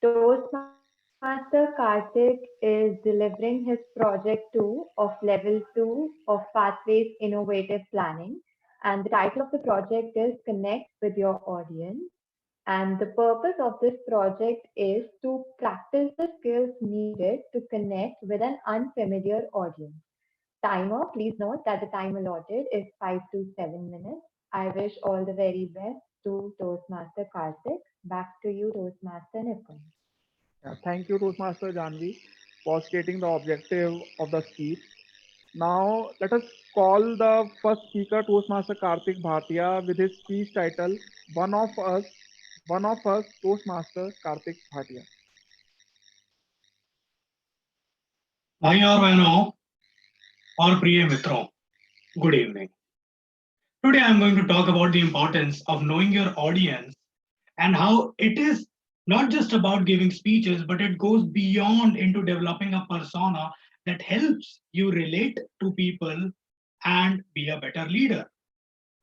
Toastmaster Karthik is delivering his project 2 of level 2 of Pathways Innovative Planning. And the title of the project is Connect with Your Audience. And the purpose of this project is to practice the skills needed to connect with an unfamiliar audience. Timer, please note that the time allotted is 5 to 7 minutes. I wish all the very best to Toastmaster Karthik. Back to you, Toastmaster Nipun. Yeah, thank you, Toastmaster Janvi, for stating the objective of the speech. Now, let us call the first speaker, Toastmaster Karthik Bhatia, with his speech title, One of Us, Toastmaster Karthik Bhatia. भाई और बहनों और प्रिय मित्रों, good evening. Today I'm going to talk about the importance of knowing your audience and how it is not just about giving speeches, but it goes beyond into developing a persona that helps you relate to people and be a better leader.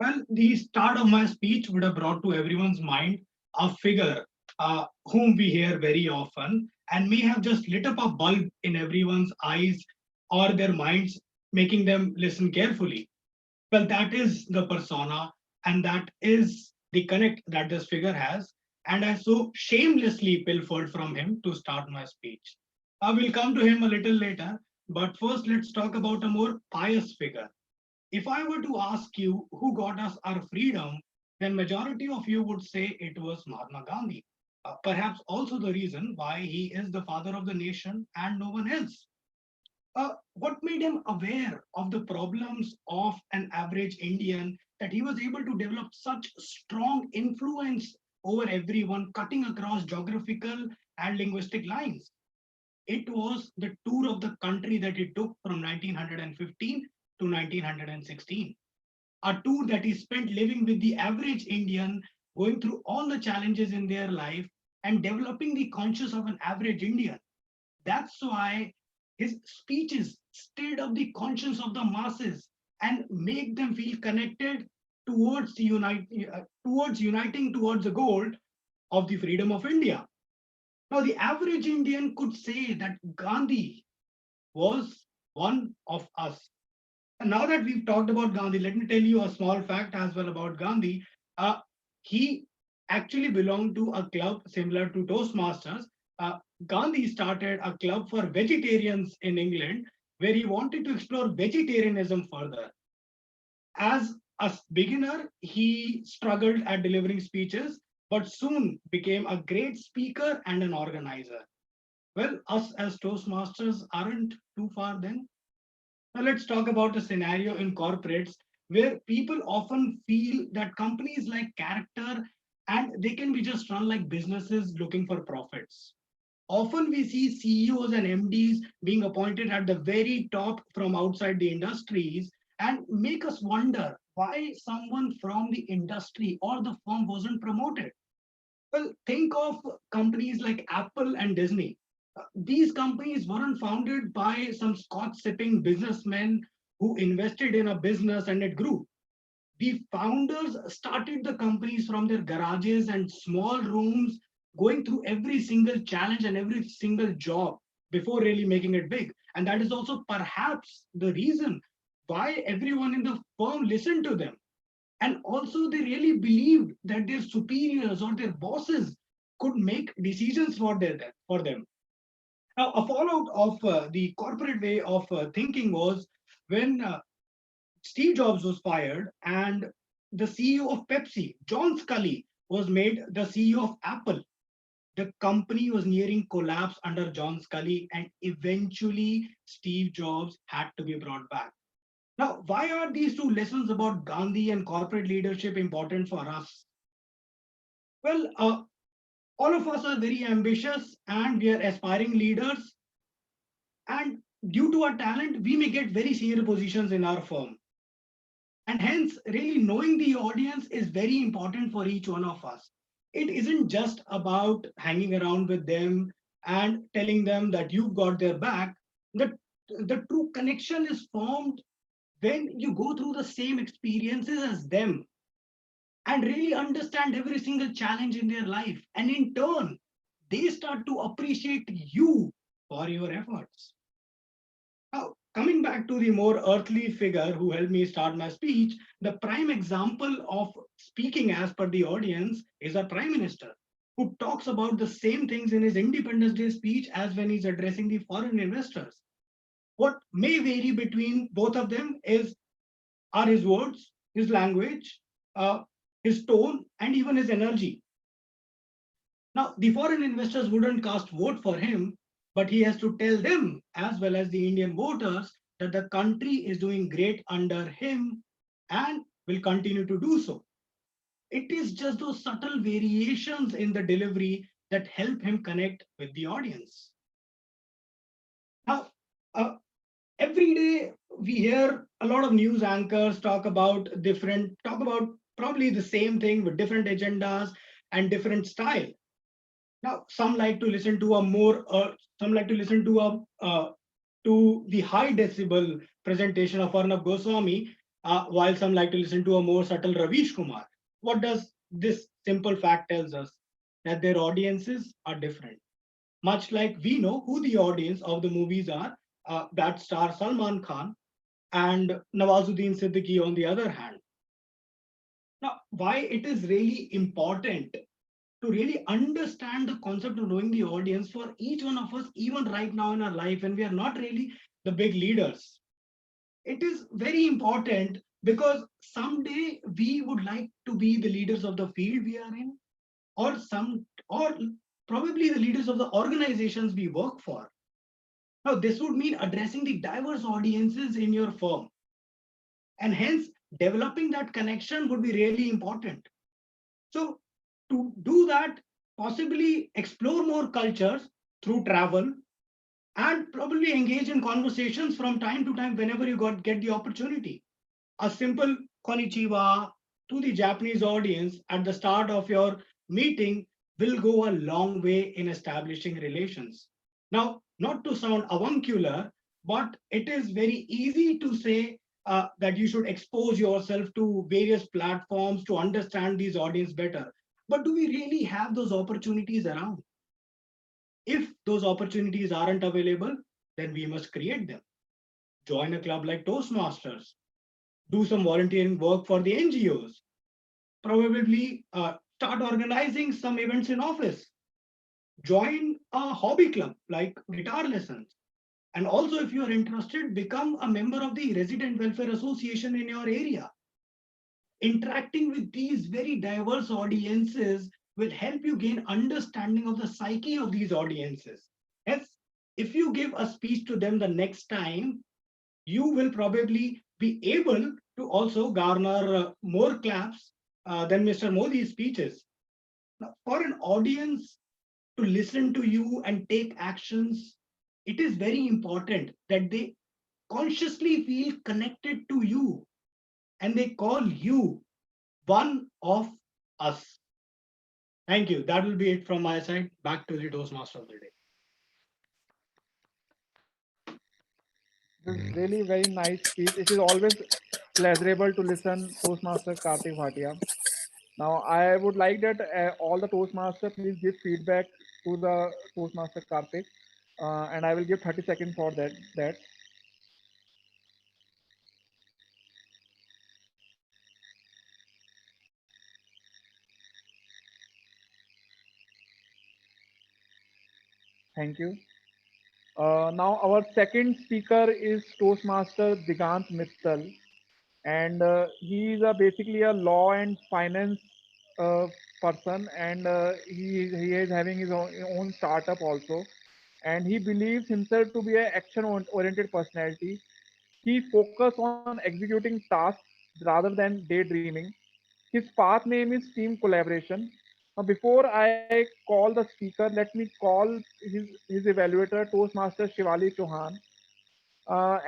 Well, the start of my speech would have brought to everyone's mind a figure whom we hear very often and may have just lit up a bulb in everyone's eyes or their minds, making them listen carefully. Well, that is the persona and that is the connect that this figure has. And I so shamelessly pilfered from him to start my speech. I will come to him a little later, but first let's talk about a more pious figure. If I were to ask you who got us our freedom, then majority of you would say it was Mahatma Gandhi. Perhaps also the reason why he is the father of the nation and no one else. What made him aware of the problems of an average Indian that he was able to develop such strong influence over everyone, cutting across geographical and linguistic lines? It was the tour of the country that he took from 1915 to 1916. A tour that he spent living with the average Indian, going through all the challenges in their life and developing the conscience of an average Indian. That's why his speeches stirred up the conscience of the masses and make them feel connected towards uniting towards the goal of the freedom of India. Now, the average Indian could say that Gandhi was one of us. And now that we've talked about Gandhi, let me tell you a small fact as well about Gandhi. Uh, he actually belonged to a club similar to Toastmasters. Uh, Gandhi started a club for vegetarians in England where he wanted to explore vegetarianism further. As a beginner, he struggled at delivering speeches, but soon became a great speaker and an organizer. Well, us as Toastmasters aren't too far then. Now, let's talk about a scenario in corporates where people often feel that companies like character and they can be just run like businesses looking for profits. Often we see CEOs and MDs being appointed at the very top from outside the industries and make us wonder why someone from the industry or the firm wasn't promoted. Well, think of companies like Apple and Disney. These companies weren't founded by some scotch sipping businessmen who invested in a business and it grew. The founders started the companies from their garages and small rooms, going through every single challenge and every single job before really making it big. And that is also perhaps the reason why everyone in the firm listened to them. And also, they really believed that their superiors or their bosses could make decisions for them. Now, a fallout of the corporate way of thinking was when Steve Jobs was fired and the CEO of Pepsi, John Scully, was made the CEO of Apple. The company was nearing collapse under John Scully, and eventually Steve Jobs had to be brought back. Now, why are these two lessons about Gandhi and corporate leadership important for us? Well, all of us are very ambitious and we are aspiring leaders. And due to our talent, we may get very senior positions in our firm. And hence, really knowing the audience is very important for each one of us. It isn't just about hanging around with them and telling them that you've got their back. The true connection is formed when you go through the same experiences as them and really understand every single challenge in their life. And in turn, they start to appreciate you for your efforts. Now, coming back to the more earthly figure who helped me start my speech, the prime example of speaking as per the audience is our Prime Minister, who talks about the same things in his Independence Day speech as when he's addressing the foreign investors. What may vary between both of them are his words, his language, uh, his tone, and even his energy. Now, the foreign investors wouldn't cast vote for him, but he has to tell them, as well as the Indian voters, that the country is doing great under him and will continue to do so. It is just those subtle variations in the delivery that help him connect with the audience. Now, uh, every day we hear a lot of news anchors talk about probably the same thing with different agendas and different style. Now, some like to listen to a more, some like to listen to the high decibel presentation of Arnab Goswami, while some like to listen to a more subtle Ravish Kumar. What does this simple fact tells us? That their audiences are different. Much like we know who the audience of the movies are, that star Salman Khan and Nawazuddin Siddiqui on the other hand. Now, why it is really important to really understand the concept of knowing the audience for each one of us, even right now in our life, when we are not really the big leaders. It is very important because someday we would like to be the leaders of the field we are in, or probably the leaders of the organizations we work for. Now, this would mean addressing the diverse audiences in your firm, and hence developing that connection would be really important. So, to do that, possibly explore more cultures through travel and probably engage in conversations from time to time whenever you get the opportunity. A simple konnichiwa to the Japanese audience at the start of your meeting will go a long way in establishing relations. Now, not to sound avuncular, but it is very easy to say that you should expose yourself to various platforms to understand these audience better. But do we really have those opportunities around? If those opportunities aren't available, then we must create them. Join a club like Toastmasters, do some volunteering work for the NGOs, probably start organizing some events in office, join a hobby club like guitar lessons. And also, if you are interested, become a member of the Resident Welfare Association in your area. Interacting with these very diverse audiences will help you gain understanding of the psyche of these audiences. Yes, if you give a speech to them the next time, you will probably be able to also garner more claps than Mr. Modi's speeches. Now, for an audience to listen to you and take actions, it is very important that they consciously feel connected to you and they call you one of us. Thank you. That will be it from my side. Back to the Toastmaster of the day. This is really very nice speech. It is always pleasurable to listen Toastmaster Kartik Bhatia. Now, I would like that all the Toastmaster please give feedback to the Toastmaster Kartik, and I will give 30 seconds for that. Thank you. Now, our second speaker is Toastmaster Digant Mittal, and he is basically a law and finance uh, person, and he is having his own startup also, and he believes himself to be an action-oriented personality. He focuses on executing tasks rather than daydreaming. His path name is team collaboration. Now, before I call the speaker, let me call his evaluator, Toastmaster Shivali Chauhan.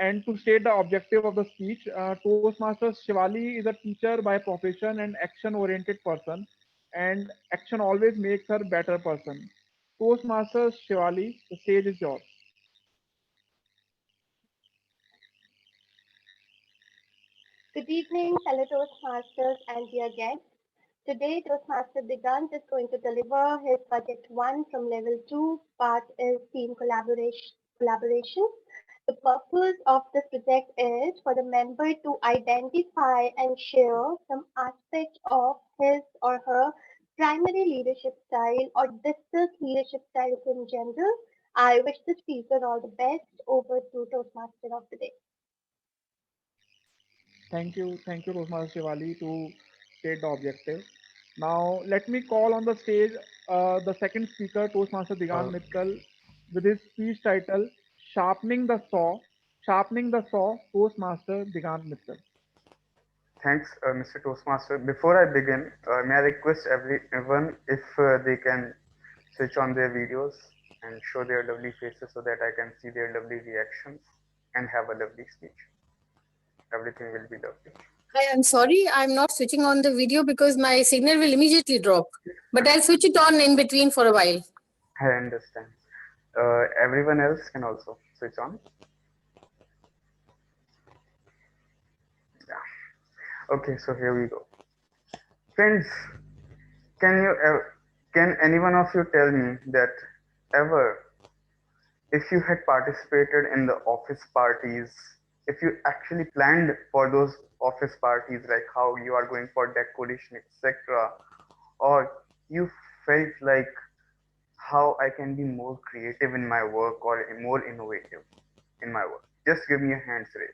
And to state the objective of the speech, Toastmaster Shivali is a teacher by profession and action-oriented person, and action always makes her better person. Toastmaster Shivali, the stage is yours. Good evening, fellow Toastmasters and dear guests. Today, Toastmaster Digant is going to deliver his Project 1 from Level 2. Part is team collaboration. The purpose of this project is for the member to identify and share some aspect of his or her primary leadership style or discuss leadership styles in general. I wish the speaker all the best. Over to Toastmaster of the day. Thank you, Rosmar Shivali, to state the objective. Now, let me call on the stage the second speaker, Toastmaster Digant Mittal, with his speech title, Sharpening the Saw, Sharpening the Saw, Toastmaster Digant Mittal. Thanks, Mr. Toastmaster. Before I begin, may I request everyone if they can switch on their videos and show their lovely faces so that I can see their lovely reactions and have a lovely speech. Everything will be lovely. Hi, I'm sorry, I'm not switching on the video because my signal will immediately drop. But I'll switch it on in between for a while. I understand. Everyone else can also switch on. Yeah. Okay, so here we go. Friends, can any one of you tell me that ever, if you had participated in the office parties, if you actually planned for those office parties, like how you are going for decoration, etc., or you felt like how I can be more creative in my work or more innovative in my work? Just give me a hands raise.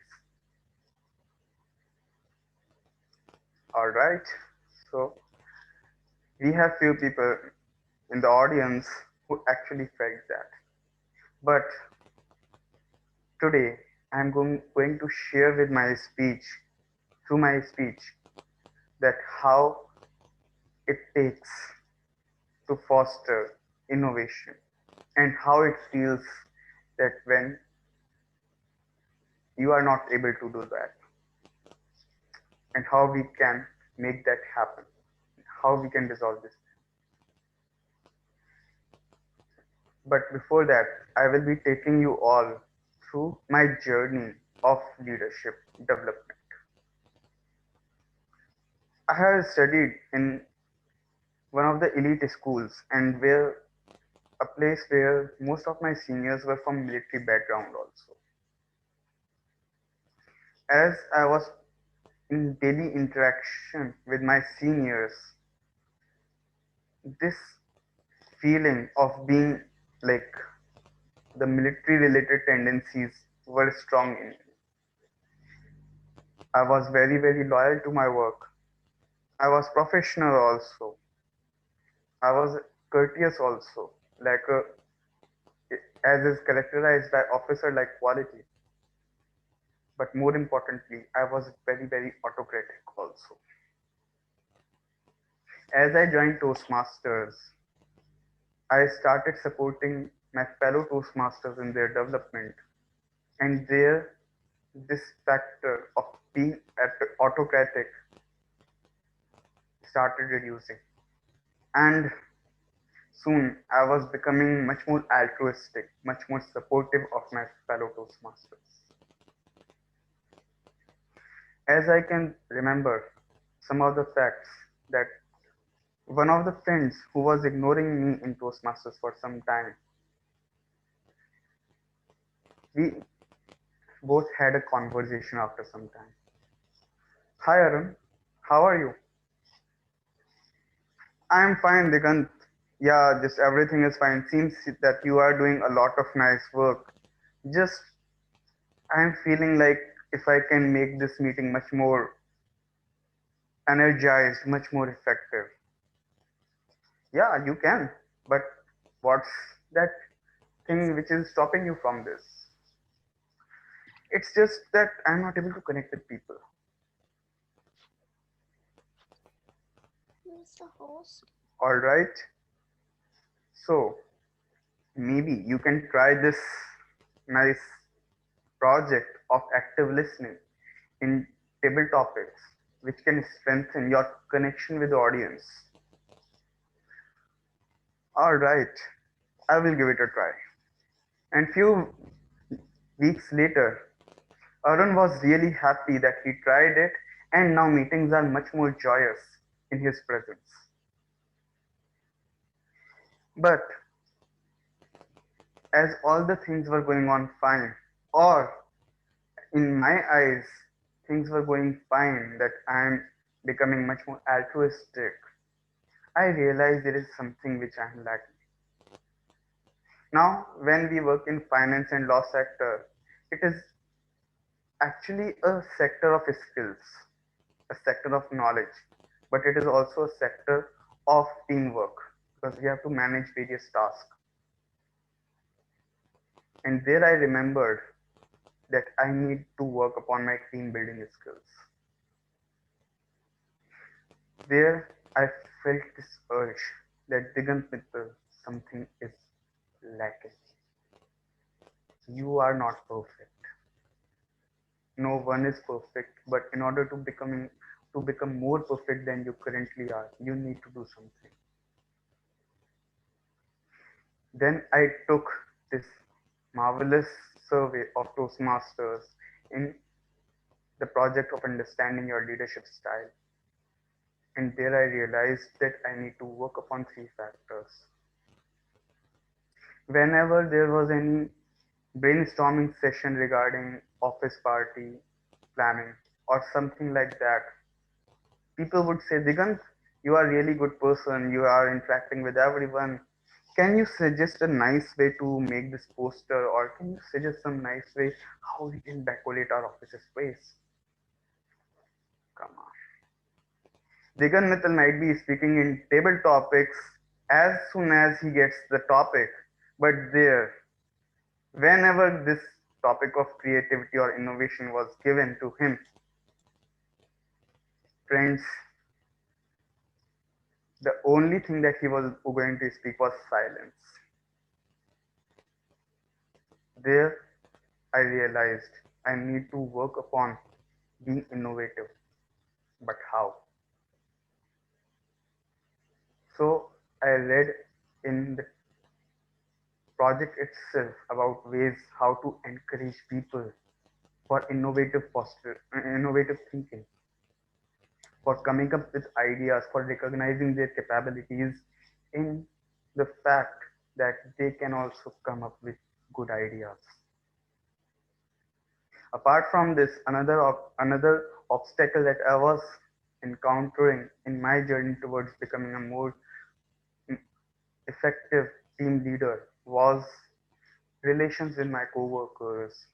All right. So we have few people in the audience who actually felt that. But today I'm going to share with my speech, through my speech, that how it takes to foster innovation and how it feels that when you are not able to do that, and how we can make that happen, how we can resolve this. But before that, I will be taking you all through my journey of leadership development. I have studied in one of the elite schools and where a place where most of my seniors were from military background also. As I was in daily interaction with my seniors, this feeling of being like the military related tendencies were strong in me. I was very, very loyal to my work. I was professional also. I was courteous also, like as is characterized by officer like quality. But more importantly, I was very, very autocratic also. As I joined Toastmasters, I started supporting my fellow Toastmasters in their development, and there this factor of being autocratic started reducing. And soon I was becoming much more altruistic, much more supportive of my fellow Toastmasters. As I can remember some of the facts, that one of the friends who was ignoring me in Toastmasters for some time, we both had a conversation after some time. Hi Arun, how are you? I'm fine, Digant. Yeah, just everything is fine. Seems that you are doing a lot of nice work. Just I'm feeling like if I can make this meeting much more energized, much more effective. Yeah, you can. But what's that thing which is stopping you from this? It's just that I'm not able to connect with people. Mr. Host. All right. So maybe you can try this nice project of active listening in table topics, which can strengthen your connection with the audience. All right, I will give it a try. And few weeks later, Arun was really happy that he tried it, and now meetings are much more joyous in his presence. But as all the things were going on fine, or in my eyes, things were going fine, that I am becoming much more altruistic, I realized there is something which I am lacking. Now, when we work in finance and law sector, it is actually a sector of skills, a sector of knowledge, but it is also a sector of teamwork because we have to manage various tasks. And there I remembered that I need to work upon my team building skills. There I felt this urge that Digant Mittal, something is lacking. You are not perfect. No one is perfect, but in order to become more perfect than you currently are, you need to do something. Then I took this marvelous survey of Toastmasters in the project of understanding your leadership style. And there I realized that I need to work upon 3 factors. Whenever there was any brainstorming session regarding office party planning or something like that, people would say, Digant, you are a really good person. You are interacting with everyone. Can you suggest a nice way to make this poster, or can you suggest some nice way how we can decorate our office space? Come on. Digant Mittal might be speaking in table topics as soon as he gets the topic, but there, whenever this topic of creativity or innovation was given to him, friends, the only thing that he was going to speak was silence. There, I realized I need to work upon being innovative. But how? So I read in the project itself about ways how to encourage people for innovative thinking, for coming up with ideas, for recognizing their capabilities in the fact that they can also come up with good ideas. Apart from this, another obstacle that I was encountering in my journey towards becoming a more effective team leader was relations with my coworkers.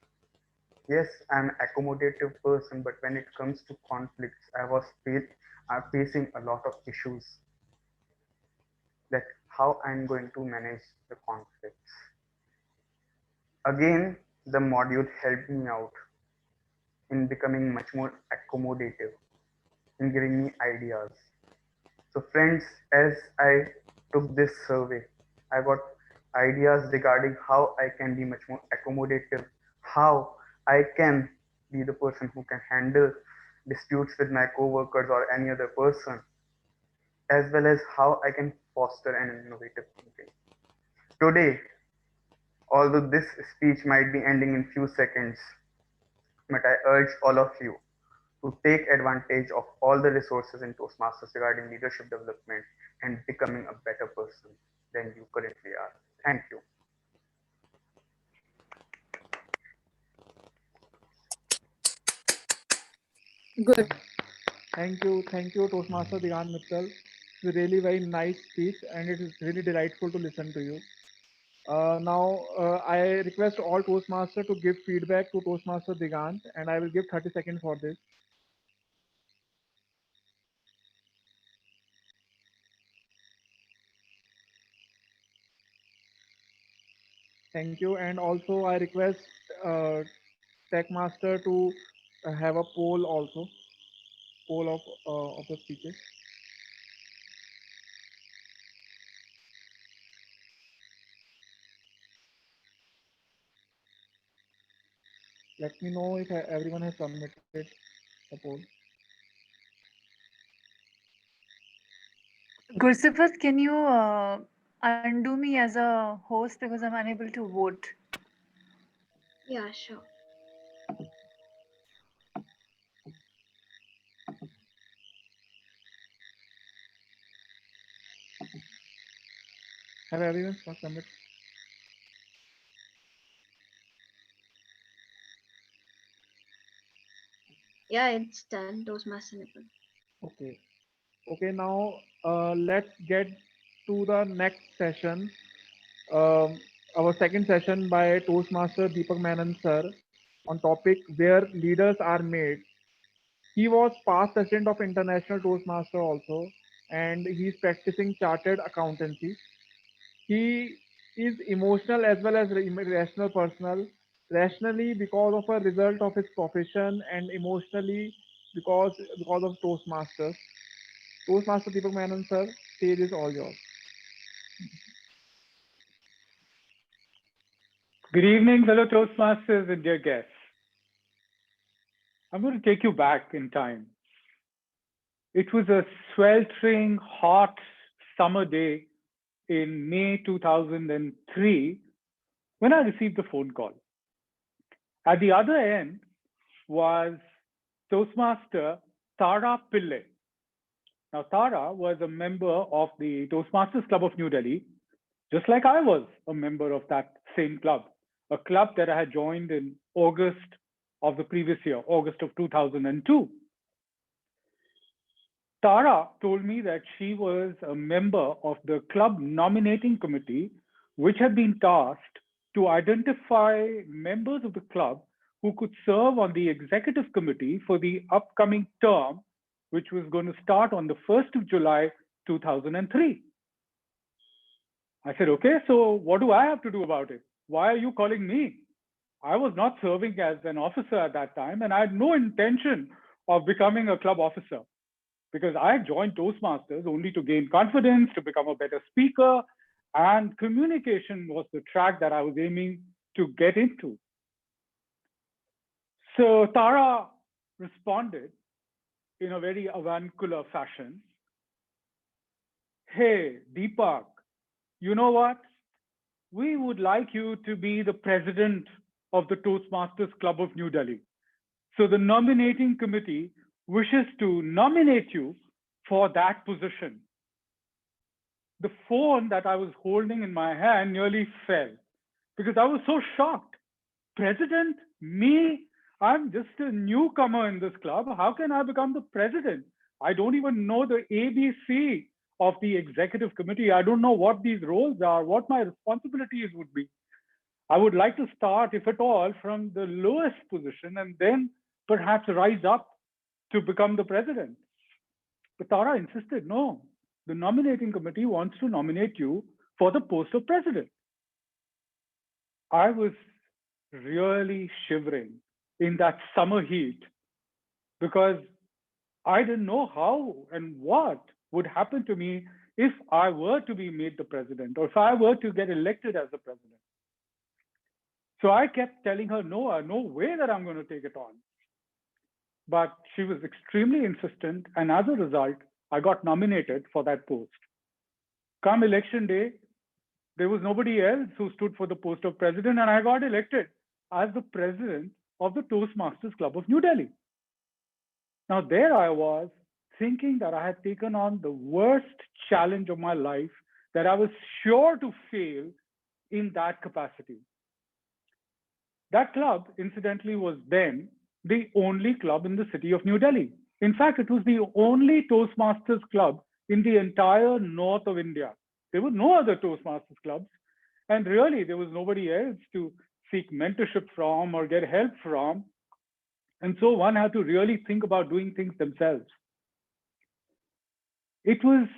Yes, I'm an accommodative person, but when it comes to conflicts, I'm facing a lot of issues, that how I'm going to manage the conflicts. Again, the module helped me out in becoming much more accommodative, in giving me ideas. So friends, as I took this survey, I got ideas regarding how I can be much more accommodative, how I can be the person who can handle disputes with my coworkers or any other person, as well as how I can foster an innovative thinking. Today, although this speech might be ending in few seconds, but I urge all of you to take advantage of all the resources in Toastmasters regarding leadership development and becoming a better person than you currently are. Thank you. Good. Thank you, Toastmaster Digant Mittal. It's a really very nice speech, and it is really delightful to listen to you. Now, I request all Toastmasters to give feedback to Toastmaster Digant, and I will give 30 seconds for this. Thank you, and also I request uh, Tech Master to have a poll of the speeches. Let me know if everyone has submitted a poll. Gursifat, can you undo me as a host because I'm unable to vote? Yeah, sure. Have everyone submitted? Yeah, it's done. Toastmaster Nipple. Okay. Okay, now let's get to the next session. Um, our second session by Toastmaster Deepak Menon sir on topic where leaders are made. He was past president of International Toastmaster also, and he's practicing chartered accountancy. He is emotional as well as rational personal. Rationally because of a result of his profession, and emotionally because of Toastmasters. Toastmaster Deepak Menon sir, stage is all yours. Good evening, fellow Toastmasters and dear guests. I'm going to take you back in time. It was a sweltering, hot summer day in May 2003 when I received a phone call. At the other end was Toastmaster Tara Pillai. Now, Tara was a member of the Toastmasters Club of New Delhi, just like I was a member of that same club, a club that I had joined in August of the previous year, August of 2002. Tara told me that she was a member of the club nominating committee, which had been tasked to identify members of the club who could serve on the executive committee for the upcoming term, which was going to start on the 1st of July 2003. I said, okay, so what do I have to do about it? Why are you calling me? I was not serving as an officer at that time, and I had no intention of becoming a club officer because I had joined Toastmasters only to gain confidence, to become a better speaker, and communication was the track that I was aiming to get into. So Tara responded in a very avuncular fashion. Hey, Deepak, you know what? We would like you to be the president of the Toastmasters Club of New Delhi. So the nominating committee wishes to nominate you for that position. The phone that I was holding in my hand nearly fell because I was so shocked. President? Me? I'm just a newcomer in this club. How can I become the president? I don't even know the ABC of the executive committee. I don't know what these roles are, what my responsibilities would be. I would like to start, if at all, from the lowest position and then perhaps rise up to become the president. But Tara insisted, no, the nominating committee wants to nominate you for the post of president. I was really shivering in that summer heat because I didn't know how and what would happen to me if I were to be made the president or if I were to get elected as the president. So I kept telling her, no, no way that I'm going to take it on. But she was extremely insistent. And as a result, I got nominated for that post. Come election day, there was nobody else who stood for the post of president. And I got elected as the president of the Toastmasters Club of New Delhi. Now, there I was thinking that I had taken on the worst challenge of my life, that I was sure to fail in that capacity. That club, incidentally, was then the only club in the city of New Delhi. In fact, it was the only Toastmasters club in the entire north of India. There were no other Toastmasters clubs. And really, there was nobody else to seek mentorship from or get help from. And so one had to really think about doing things themselves. It was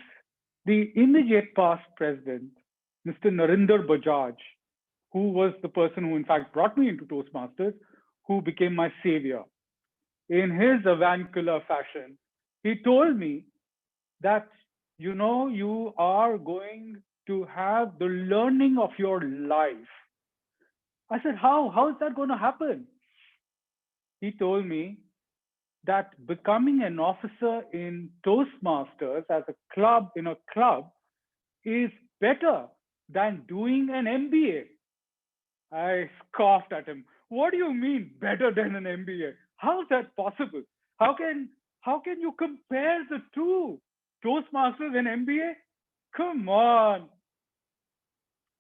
the immediate past president, Mr. Narinder Bajaj, who was the person who in fact brought me into Toastmasters, who became my savior. In his avuncular fashion, he told me that, you know, you are going to have the learning of your life. I said, how? How is that going to happen? He told me that becoming an officer in Toastmasters as a club, in a club, is better than doing an MBA. I scoffed at him. What do you mean better than an MBA? How is that possible? How can you compare the two? Toastmasters and MBA? Come on.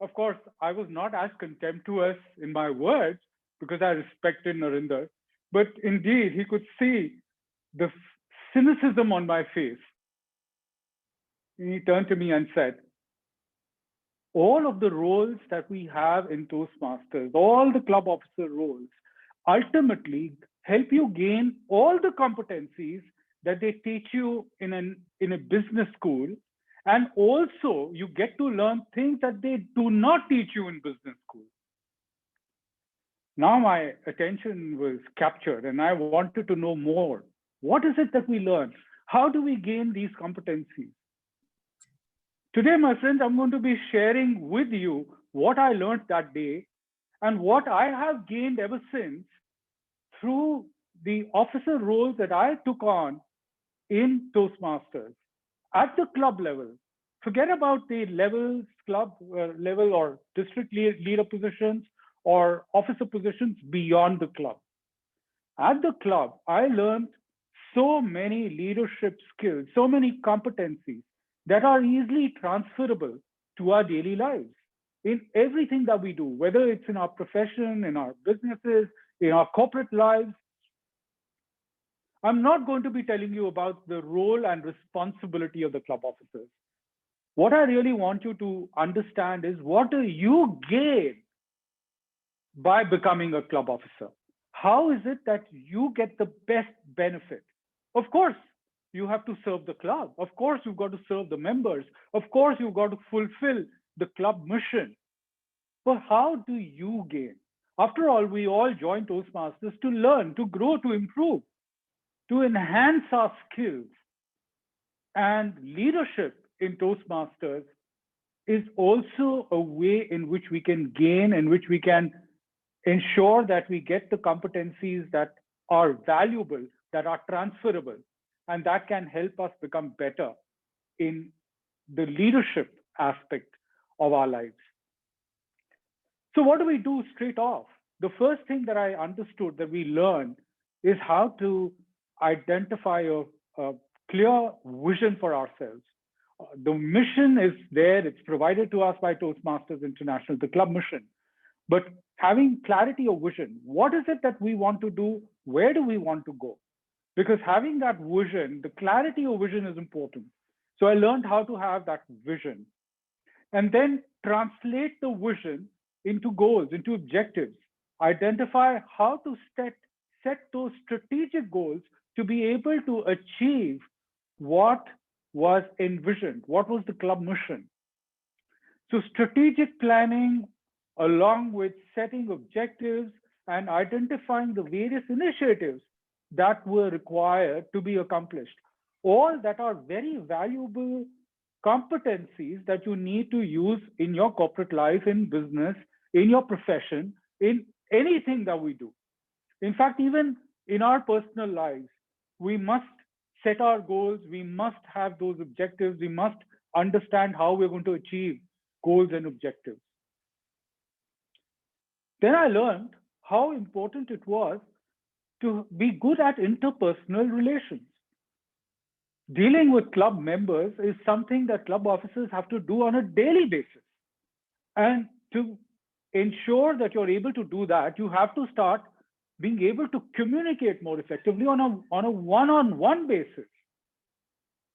Of course, I was not as contemptuous in my words because I respected Narinder, but indeed he could see the cynicism on my face. He turned to me and said, all of the roles that we have in Toastmasters, all the club officer roles, ultimately help you gain all the competencies that they teach you in a business school. And also you get to learn things that they do not teach you in business school. Now my attention was captured and I wanted to know more. What is it that we learn? How do we gain these competencies? Today, my friends, I'm going to be sharing with you what I learned that day and what I have gained ever since through the officer roles that I took on in Toastmasters at the club level. Forget about the levels, club level or district leader positions or officer positions beyond the club. At the club, I learned so many leadership skills, so many competencies that are easily transferable to our daily lives in everything that we do, whether it's in our profession, in our businesses, in our corporate lives. I'm not going to be telling you about the role and responsibility of the club officers. What I really want you to understand is, what do you gain by becoming a club officer? How is it that you get the best benefit? Of course, you have to serve the club. Of course, you've got to serve the members. Of course, you've got to fulfill the club mission. But how do you gain? After all, we all join Toastmasters to learn, to grow, to improve, to enhance our skills. And leadership in Toastmasters is also a way in which we can gain, in which we can ensure that we get the competencies that are valuable, that are transferable, and that can help us become better in the leadership aspect of our lives. So what do we do straight off? The first thing that I understood that we learned is how to identify a clear vision for ourselves. The mission is there, it's provided to us by Toastmasters International, the club mission. But having clarity of vision, what is it that we want to do? Where do we want to go? Because having that vision, the clarity of vision is important. So I learned how to have that vision and then translate the vision into goals, into objectives, identify how to set those strategic goals to be able to achieve what was envisioned, what was the club mission. So strategic planning, along with setting objectives and identifying the various initiatives that were required to be accomplished, all that are very valuable competencies that you need to use in your corporate life, in business, in your profession, in anything that we do. In fact, even in our personal lives, we must set our goals, we must have those objectives, we must understand how we're going to achieve goals and objectives. Then I learned how important it was to be good at interpersonal relations. Dealing with club members is something that club officers have to do on a daily basis. And to ensure that you're able to do that, you have to start being able to communicate more effectively on a one-on-one basis.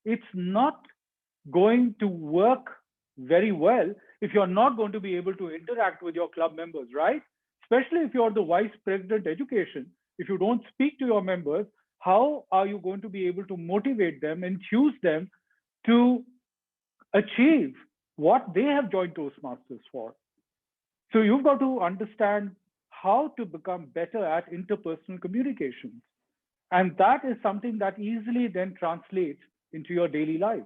It's not going to work very well if you're not going to be able to interact with your club members, right? Especially if you're the vice president education. If you don't speak to your members, how are you going to be able to motivate them, enthuse them to achieve what they have joined Toastmasters for? So you've got to understand how to become better at interpersonal communications. And that is something that easily then translates into your daily life.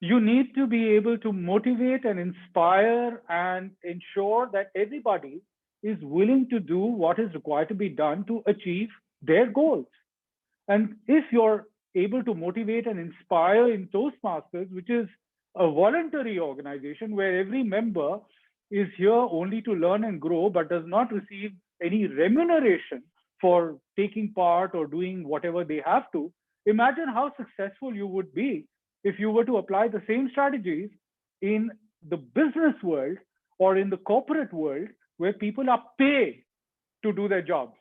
You need to be able to motivate and inspire and ensure that everybody is willing to do what is required to be done to achieve their goals. And if you're able to motivate and inspire in Toastmasters, which is a voluntary organization where every member is here only to learn and grow, but does not receive any remuneration for taking part or doing whatever they have to, imagine how successful you would be if you were to apply the same strategies in the business world or in the corporate world where people are paid to do their jobs,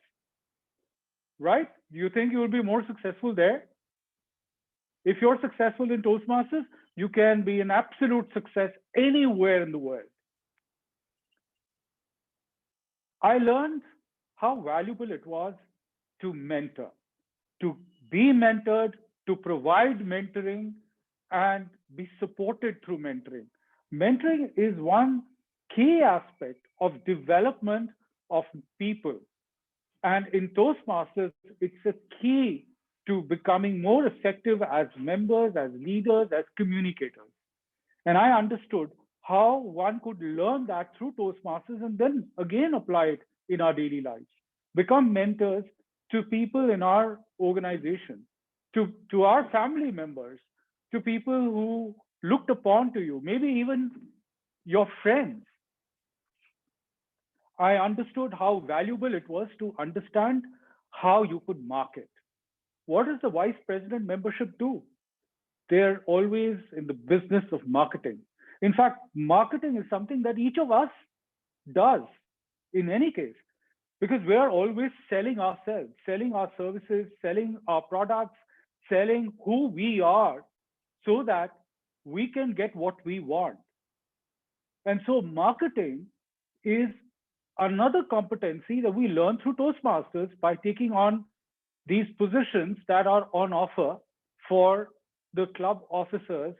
right? Do you think you will be more successful there? If you're successful in Toastmasters, you can be an absolute success anywhere in the world. I learned how valuable it was to mentor, to be mentored, to provide mentoring, and be supported through mentoring. Mentoring is one key aspect of development of people. And in Toastmasters, it's a key to becoming more effective as members, as leaders, as communicators. And I understood how one could learn that through Toastmasters and then again apply it in our daily lives. Become mentors to people in our organization, to our family members, to people who looked upon to you, maybe even your friends. I understood how valuable it was to understand how you could market. What does the vice president membership do? They're always in the business of marketing. In fact, marketing is something that each of us does in any case, because we're always selling ourselves, selling our services, selling our products, selling who we are so that we can get what we want. And so marketing is another competency that we learn through Toastmasters by taking on these positions that are on offer for the club officers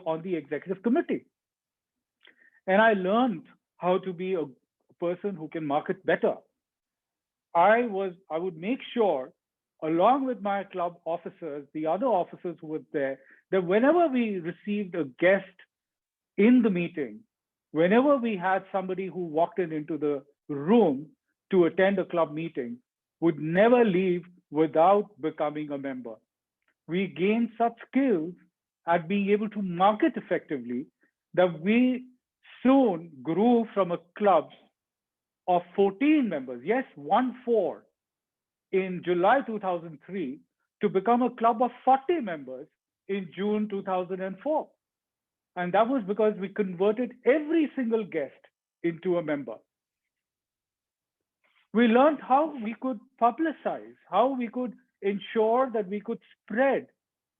on the executive committee. And I learned how to be a person who can market better. I would make sure, along with my club officers, the other officers who were there, that whenever we received a guest in the meeting, whenever we had somebody who walked into the room to attend a club meeting, would never leave without becoming a member. We gained such skills at being able to market effectively that we soon grew from a club of 14 members, yes, 14, in July 2003, to become a club of 40 members in June 2004. And that was because we converted every single guest into a member. We learned how we could publicize, how we could ensure that we could spread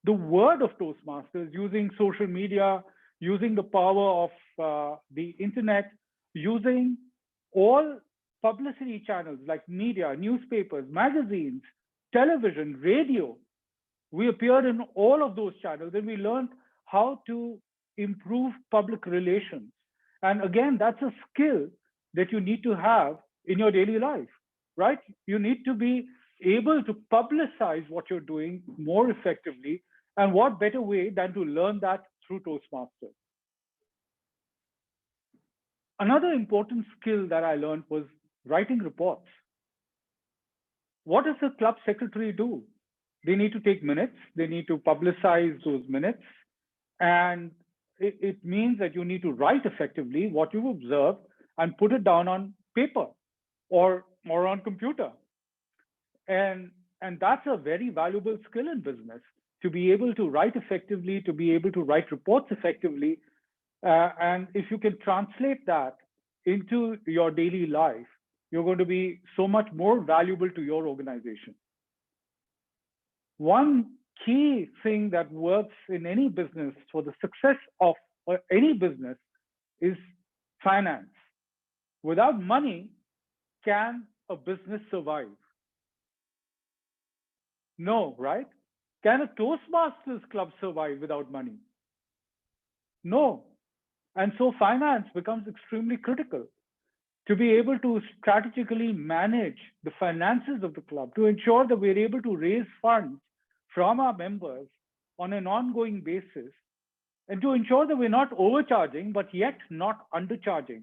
the word of Toastmasters using social media, using the power of the internet, using all publicity channels like media, newspapers, magazines, television, radio. We appeared in all of those channels and we learned how to improve public relations. And again, that's a skill that you need to have in your daily life, right? You need to be able to publicize what you're doing more effectively. And what better way than to learn that through Toastmasters? Another important skill that I learned was writing reports. What does the club secretary do? They need to take minutes. They need to publicize those minutes. And it means that you need to write effectively what you've observed and put it down on paper or on computer. And that's a very valuable skill in business, to be able to write effectively, to be able to write reports effectively. And if you can translate that into your daily life, you're going to be so much more valuable to your organization. One key thing that works in any business for the success of any business is finance. Without money, can a business survive? No, right? Can a Toastmasters club survive without money? No. And so finance becomes extremely critical. To be able to strategically manage the finances of the club, to ensure that we're able to raise funds from our members on an ongoing basis, and to ensure that we're not overcharging, but yet not undercharging,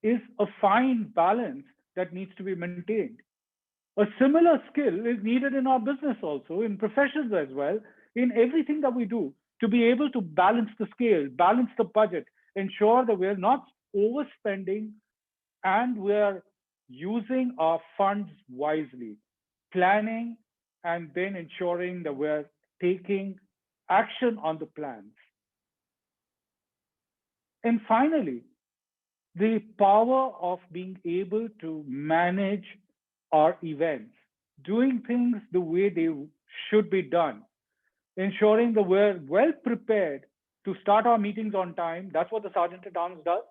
is a fine balance that needs to be maintained. A similar skill is needed in our business also, in professions as well, in everything that we do, to be able to balance the scale, balance the budget, ensure that we're not overspending and we're using our funds wisely, planning, and then ensuring that we're taking action on the plans. And finally, the power of being able to manage our events, doing things the way they should be done, ensuring that we're well prepared to start our meetings on time. That's what the Sergeant at Arms does.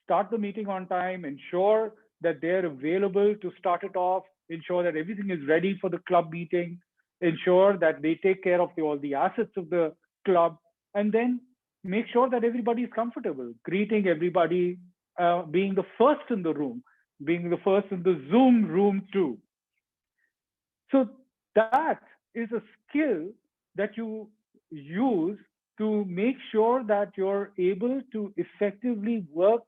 Start the meeting on time, ensure that they're available to start it off, ensure that everything is ready for the club meeting, ensure that they take care of all the assets of the club, and then make sure that everybody is comfortable, greeting everybody, being the first in the room, being the first in the Zoom room too. So that is a skill that you use to make sure that you're able to effectively work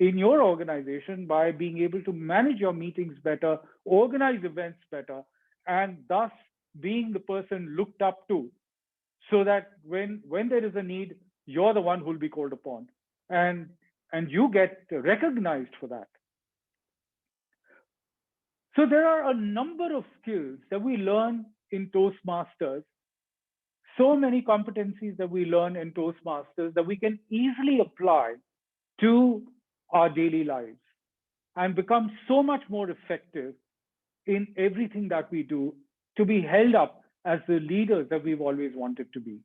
in your organization by being able to manage your meetings better, organize events better, and thus being the person looked up to, so that when there is a need, you're the one who will be called upon, and you get recognized for that. So there are a number of skills that we learn in Toastmasters, so many competencies that we learn in Toastmasters that we can easily apply to our daily lives and become so much more effective in everything that we do, to be held up as the leaders that we've always wanted to be.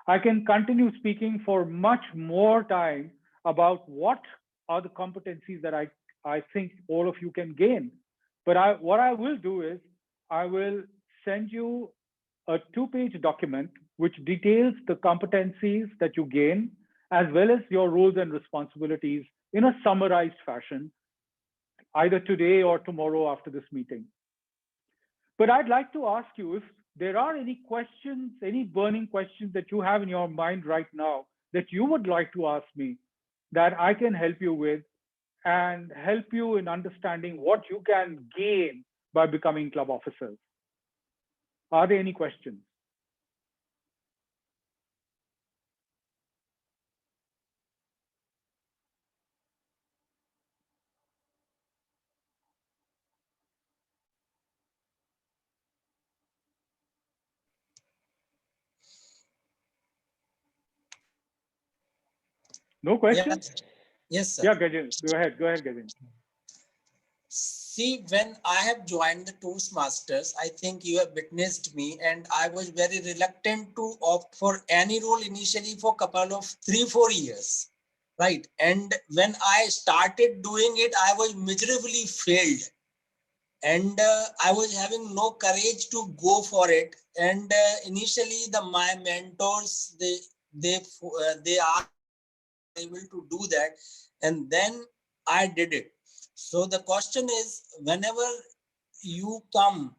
I can continue speaking for much more time about what are the competencies that I think all of you can gain. But what I will do is I will send you a 2-page document which details the competencies that you gain, as well as your roles and responsibilities in a summarized fashion, either today or tomorrow after this meeting. But I'd like to ask you if there are any questions, any burning questions that you have in your mind right now that you would like to ask me, that I can help you with and help you in understanding what you can gain by becoming club officers. Are there any questions? No questions? Yes, sir. Yeah, Gajen, go ahead, Gajen. See, when I have joined the Toastmasters, I think you have witnessed me, and I was very reluctant to opt for any role initially for a couple of 3-4 years, right? And when I started doing it, I was miserably failed, and I was having no courage to go for it. And initially, my mentors they are able to do that, and then I did it. So the question is, whenever you come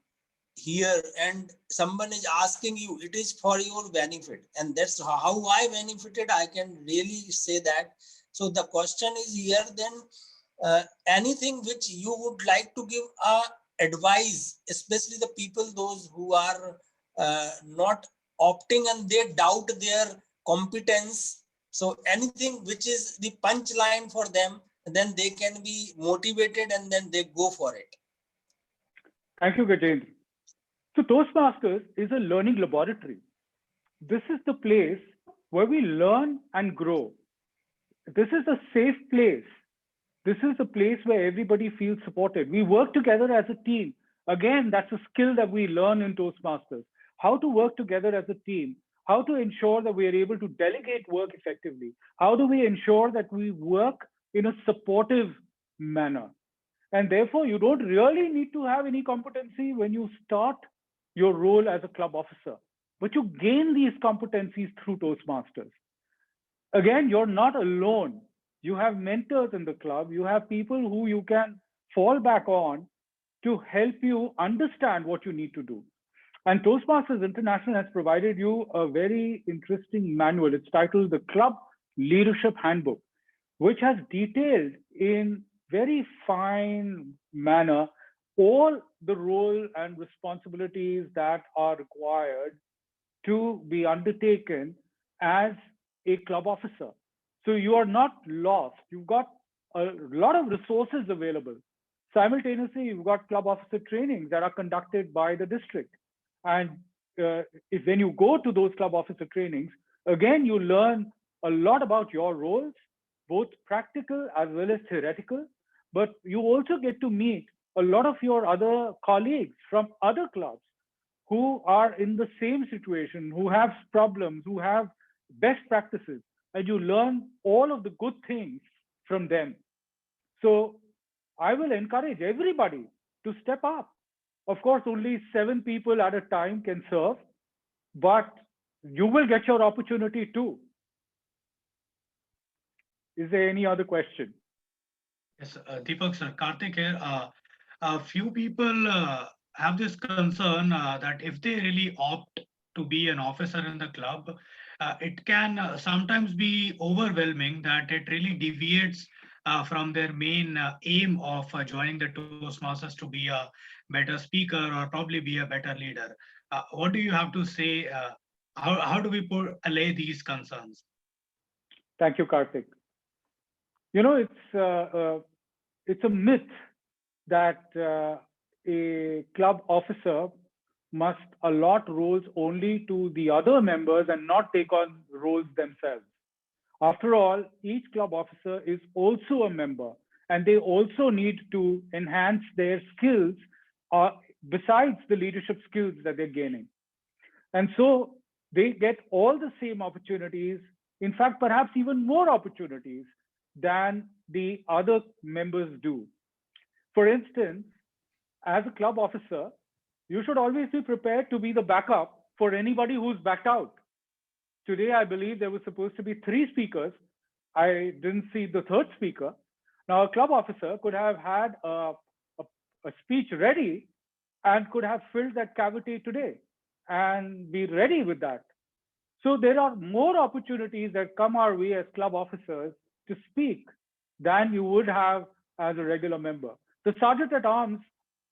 here and someone is asking you, it is for your benefit, and that's how I benefited. I can really say that. So the question is here then, anything which you would like to give advice, especially the people, those who are not opting and they doubt their competence. So anything which is the punchline for them, then they can be motivated and then they go for it. Thank you, Gajendra. So Toastmasters is a learning laboratory. This is the place where we learn and grow. This is a safe place. This is a place where everybody feels supported. We work together as a team. Again, that's a skill that we learn in Toastmasters. How to work together as a team. How to ensure that we are able to delegate work effectively. How do we ensure that we work in a supportive manner? And therefore, you don't really need to have any competency when you start your role as a club officer, but you gain these competencies through Toastmasters. Again, you're not alone. You have mentors in the club. You have people who you can fall back on to help you understand what you need to do. And Toastmasters International has provided you a very interesting manual. It's titled the Club Leadership Handbook, which has detailed in very fine manner all the role and responsibilities that are required to be undertaken as a club officer. So you are not lost. You've got a lot of resources available. Simultaneously, you've got club officer trainings that are conducted by the district. And when you go to those club officer trainings, again, you learn a lot about your roles, both practical as well as theoretical, but you also get to meet a lot of your other colleagues from other clubs who are in the same situation, who have problems, who have best practices, and you learn all of the good things from them. So I will encourage everybody to step up. Of course, only 7 people at a time can serve, but you will get your opportunity too. Is there any other question? Yes, Deepak sir, Karthik here. A few people have this concern that if they really opt to be an officer in the club, it can sometimes be overwhelming, that it really deviates from their main aim of joining the Toastmasters to be a better speaker or probably be a better leader. What do you have to say? How do we allay these concerns? Thank you, Karthik. You know, it's a myth that a club officer must allot roles only to the other members and not take on roles themselves. After all, each club officer is also a member, and they also need to enhance their skills besides the leadership skills that they're gaining. And so they get all the same opportunities, in fact, perhaps even more opportunities than the other members do. For instance, as a club officer, you should always be prepared to be the backup for anybody who's backed out. Today, I believe there was supposed to be 3 speakers. I didn't see the 3rd speaker. Now, a club officer could have had a speech ready and could have filled that cavity today and be ready with that. So there are more opportunities that come our way as club officers to speak than you would have as a regular member. The Sergeant at Arms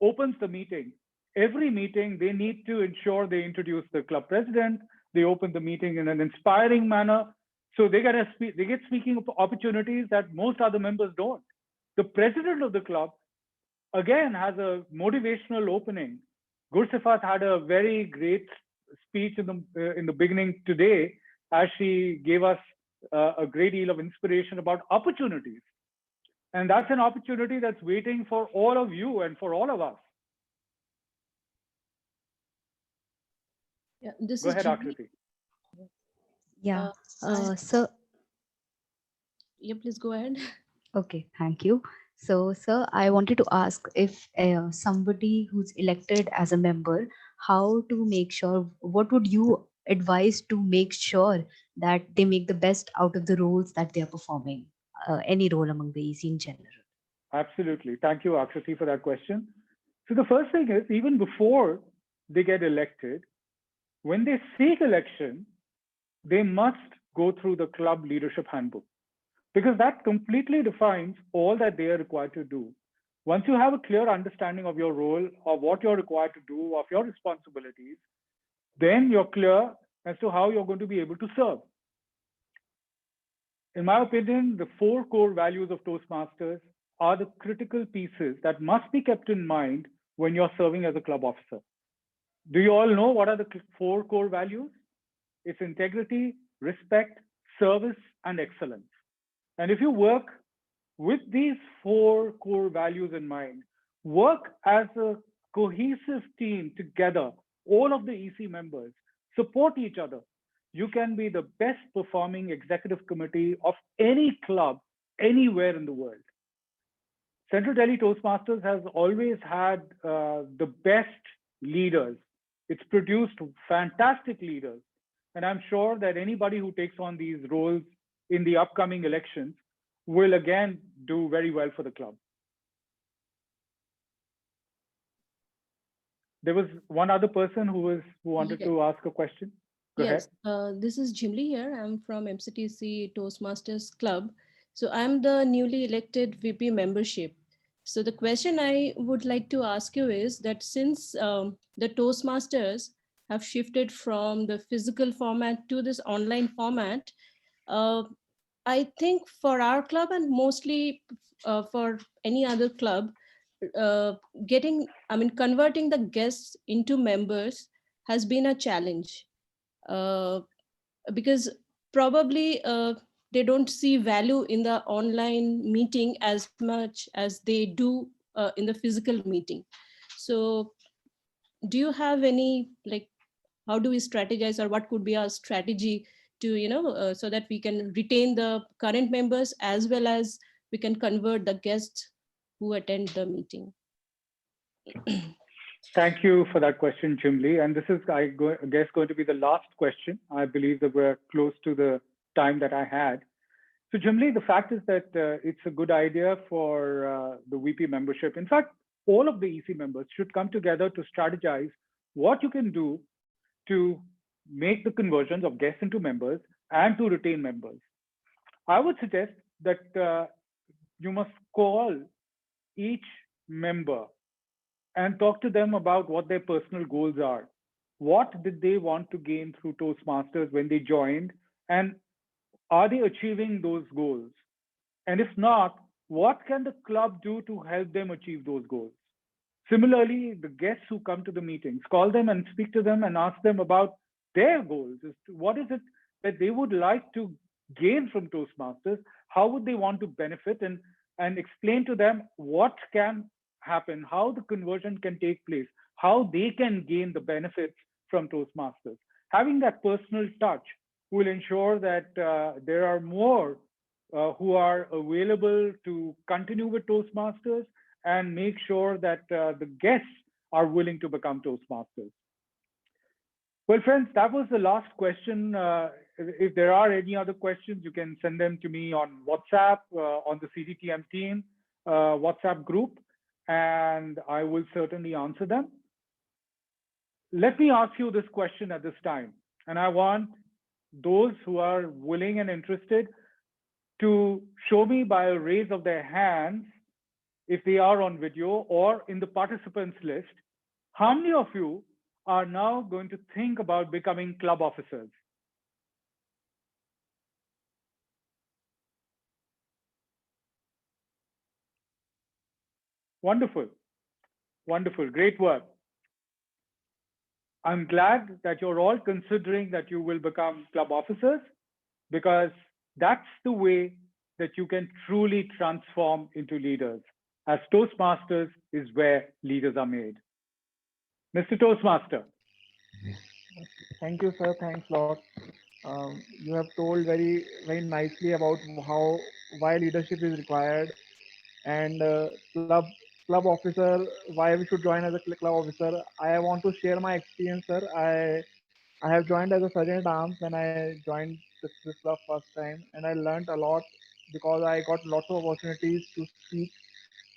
opens the meeting. Every meeting, they need to ensure they introduce the club president. They open the meeting in an inspiring manner. So they get speaking opportunities that most other members don't. The president of the club, again, has a motivational opening. Gursifat had a very great speech in the beginning today, as she gave us a great deal of inspiration about opportunities. And that's an opportunity that's waiting for all of you and for all of us. Yeah, this Go is ahead, Julie. Akriti. Yeah. I- So, Yeah, please go ahead. okay, thank you. So, sir, I wanted to ask if somebody who's elected as a member, how to make sure, what would you advise to make sure that they make the best out of the roles that they are performing, any role among the EC in general? Absolutely. Thank you, Akriti, for that question. So the first thing is, even before they get elected, when they seek election, they must go through the club leadership handbook, because that completely defines all that they are required to do. Once you have a clear understanding of your role, of what you're required to do, of your responsibilities, then you're clear as to how you're going to be able to serve. In my opinion, the 4 core values of Toastmasters are the critical pieces that must be kept in mind when you're serving as a club officer. Do you all know what are the 4 core values? It's integrity, respect, service, and excellence. And if you work with these 4 core values in mind, work as a cohesive team together, all of the EC members, support each other, you can be the best performing executive committee of any club anywhere in the world. Central Delhi Toastmasters has always had the best leaders. It's produced fantastic leaders. And I'm sure that anybody who takes on these roles in the upcoming elections will again do very well for the club. There was one other person who wanted to ask a question. Go Yes, ahead. this is Jimli here. I'm from MCTC Toastmasters Club. So I'm the newly elected VP membership. So the question I would like to ask you is that since the Toastmasters have shifted from the physical format to this online format, I think for our club and mostly for any other club, converting the guests into members has been a challenge. Because probably they don't see value in the online meeting as much as they do in the physical meeting. So do you have any, like, how do we strategize, or what could be our strategy to, so that we can retain the current members as well as we can convert the guests who attend the meeting? Thank you for that question, Jimli. And this is, I guess, going to be the last question. I believe that we're close to the time that I had. So, Jimli, the fact is that it's a good idea for the VP membership. In fact, all of the EC members should come together to strategize what you can do to make the conversions of guests into members and to retain members. I would suggest that you must call each member and talk to them about what their personal goals are. What did they want to gain through Toastmasters when they joined? And are they achieving those goals? And if not, what can the club do to help them achieve those goals? Similarly, the guests who come to the meetings, call them and speak to them and ask them about their goals. What is it that they would like to gain from Toastmasters? How would they want to benefit? And explain to them what can happen, how the conversion can take place, how they can gain the benefits from Toastmasters. Having that personal touch will ensure that there are more who are available to continue with Toastmasters and make sure that the guests are willing to become Toastmasters. Well, friends, that was the last question. If there are any other questions, you can send them to me on WhatsApp, on the CDTM team WhatsApp group, and I will certainly answer them. Let me ask you this question at this time, and I want those who are willing and interested to show me by a raise of their hands if they are on video or in the participants list, how many of you are now going to think about becoming club officers? Wonderful, wonderful, great work. I'm glad that you're all considering that you will become club officers, because that's the way that you can truly transform into leaders, as Toastmasters is where leaders are made. Mr. Toastmaster. Thank you, sir. Thanks a lot. You have told very nicely about why leadership is required, and club officer, why we should join as a club officer. I want to share my experience, sir. I have joined as a sergeant at arms when I joined this club first time, and I learned a lot because I got lots of opportunities to speak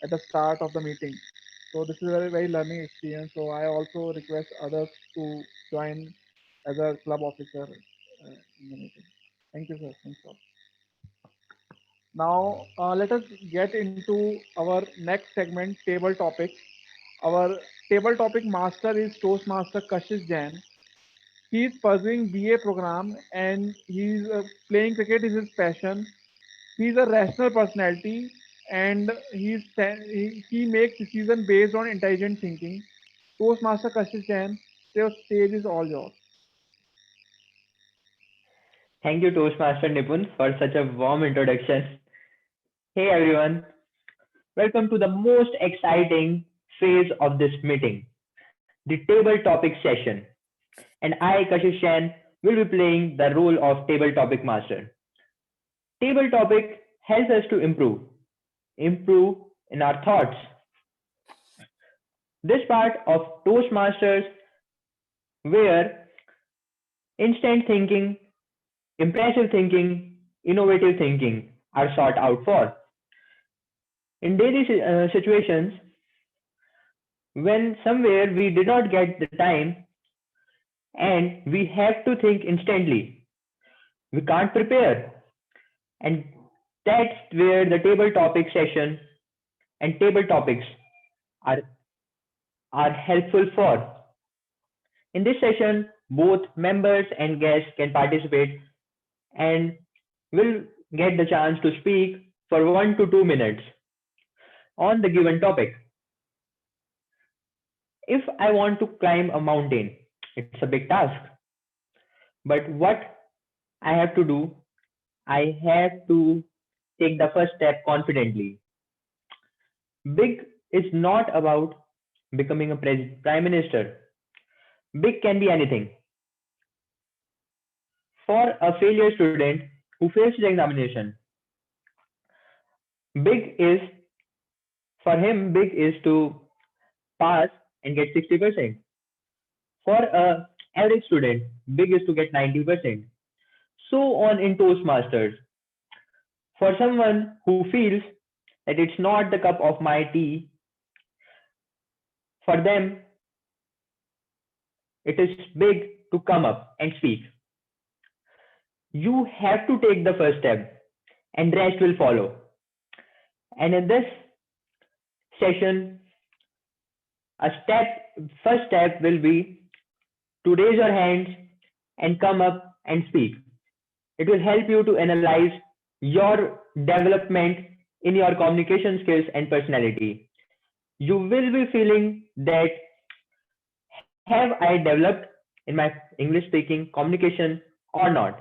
at the start of the meeting. So this is a very learning experience. So I also request others to join as a club officer in the meeting. Thank you, sir. Thanks a lot. Now let us get into our next segment, table topics. Our table topic master is Toastmaster Kashish Jain. He is pursuing BA program and he's playing cricket is his passion. He's a rational personality and he makes decisions based on intelligent thinking. Toastmaster Kashish Jain, your stage is all yours. Thank you, Toastmaster Nipun, for such a warm introduction. Hey everyone, welcome to the most exciting phase of this meeting, the table topic session. And I, Kashish Jain, will be playing the role of table topic master. Table topic helps us to improve in our thoughts. This part of Toastmasters where instant thinking, impressive thinking, innovative thinking are sought out for. In daily situations, when somewhere we did not get the time and we have to think instantly, we can't prepare. And that's where the table topic session and table topics are helpful for. In this session, both members and guests can participate and will get the chance to speak for 1 to 2 minutes on the given topic. If I want to climb a mountain, it's a big task. But what I have to take the first step confidently. Big is not about becoming a prime minister. Big can be anything. For a failure student who fails the examination, big is to pass and get 60%. For a average student, big is to get 90%. So on in Toastmasters. For someone who feels that it's not the cup of my tea, for them, it is big to come up and speak. You have to take the first step and rest will follow. And in this session, first step will be to raise your hands and come up and speak. It will help you to analyze your development in your communication skills and personality. You will be feeling that have I developed in my English speaking communication or not?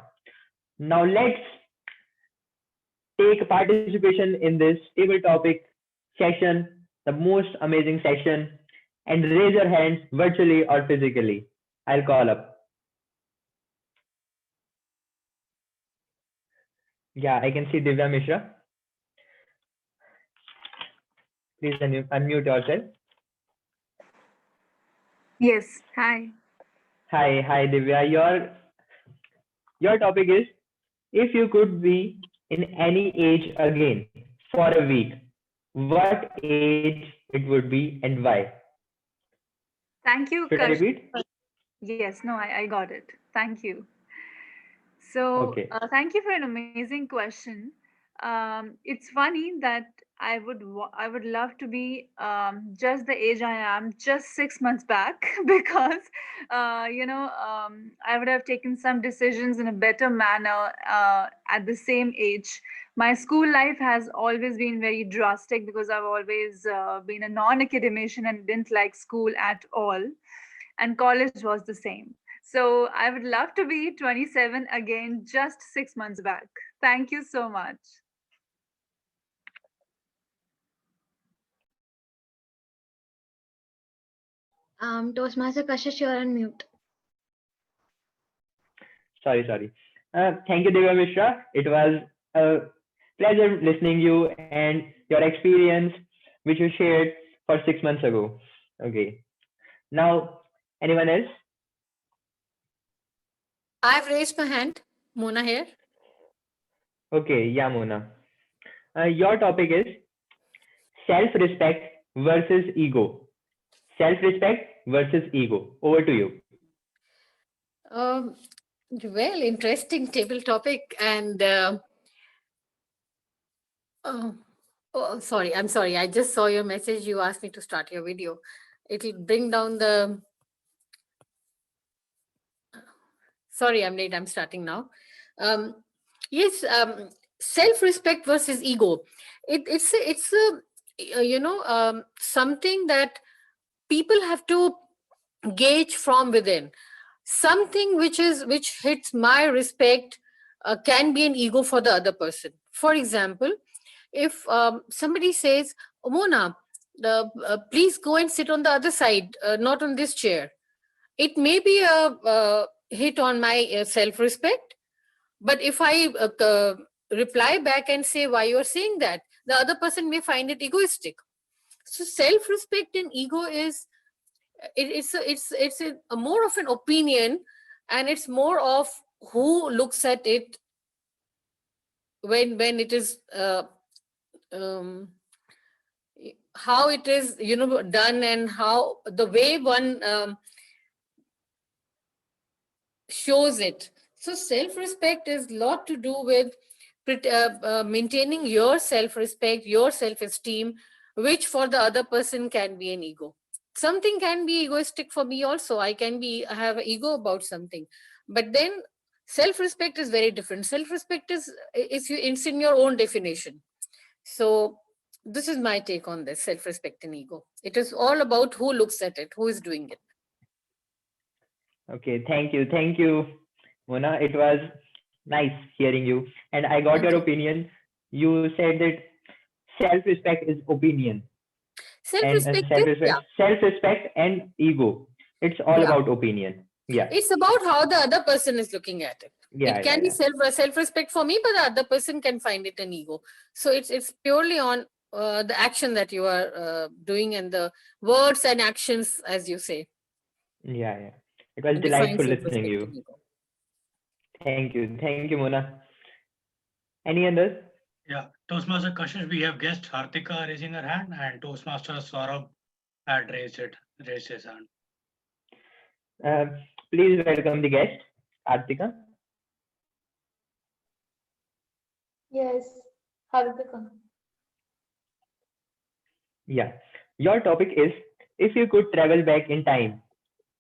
Now let's take participation in this table topic session, the most amazing session, and raise your hands virtually or physically. I'll call up. Yeah, I can see Divya Mishra. Please unmute yourself. Yes, hi. Hi Divya. Your topic is, if you could be in any age again for a week, what age it would be and why? Thank you. Should I repeat? Yes, no, I got it. Thank you. So Okay. thank you for an amazing question. It's funny that I would love to be just the age I am just 6 months back because I would have taken some decisions in a better manner at the same age. My school life has always been very drastic because I've always been a non-academician and didn't like school at all, and college was the same. So I would love to be 27 again just 6 months back. Thank you so much. Toastmaster Kashish, you're on mute. Sorry. Thank you, Divya Mishra. It was a pleasure listening you and your experience which you shared for 6 months ago. Okay. Now, anyone else? I've raised my hand. Mona here. Okay, yeah, Mona. Your topic is self-respect versus ego. Self-respect versus ego. Over to you. Well, interesting table topic. And sorry, I'm sorry. I just saw your message. You asked me to start your video. It'll bring down the... Sorry, I'm late. I'm starting now. Yes, self-respect versus ego. It's something that people have to gauge from within. Something which hits my respect can be an ego for the other person. For example, if somebody says, Mona, please go and sit on the other side, not on this chair. It may be a hit on my self-respect, but if I reply back and say why you're saying that, the other person may find it egoistic. So self-respect and ego is it's a more of an opinion, and it's more of who looks at it when it is how it is done, and how the way one shows it. So self-respect is a lot to do with maintaining your self-respect, your self-esteem, which for the other person can be an ego. Something can be egoistic for me also. I can have an ego about something, but then self-respect is very different. Self-respect is it's in your own definition. So this is my take on this self-respect and ego. It is all about who looks at it, who is doing it. Okay, thank you, Mona. It was nice hearing you. And I got Thank your you. opinion. You said that self-respect is opinion, and Self-respect is, self-respect, yeah, self-respect and ego. It's all yeah. about opinion. Yeah, It's about how the other person is looking at it. yeah, It yeah, can be yeah. self-respect for me, but the other person can find it an ego. So it's purely on the action that you are doing and the words and actions, as you say, Yeah, yeah. It was define delightful listening self-respect you. and ego. Thank you, Mona. Any others? Yeah, Toastmaster Kashish, we have guest Hartika raising her hand, and Toastmaster Saurabh had raised his hand. Uh, Please welcome the guest, Artika. Yes, Harvika. Yeah. Your topic is, if you could travel back in time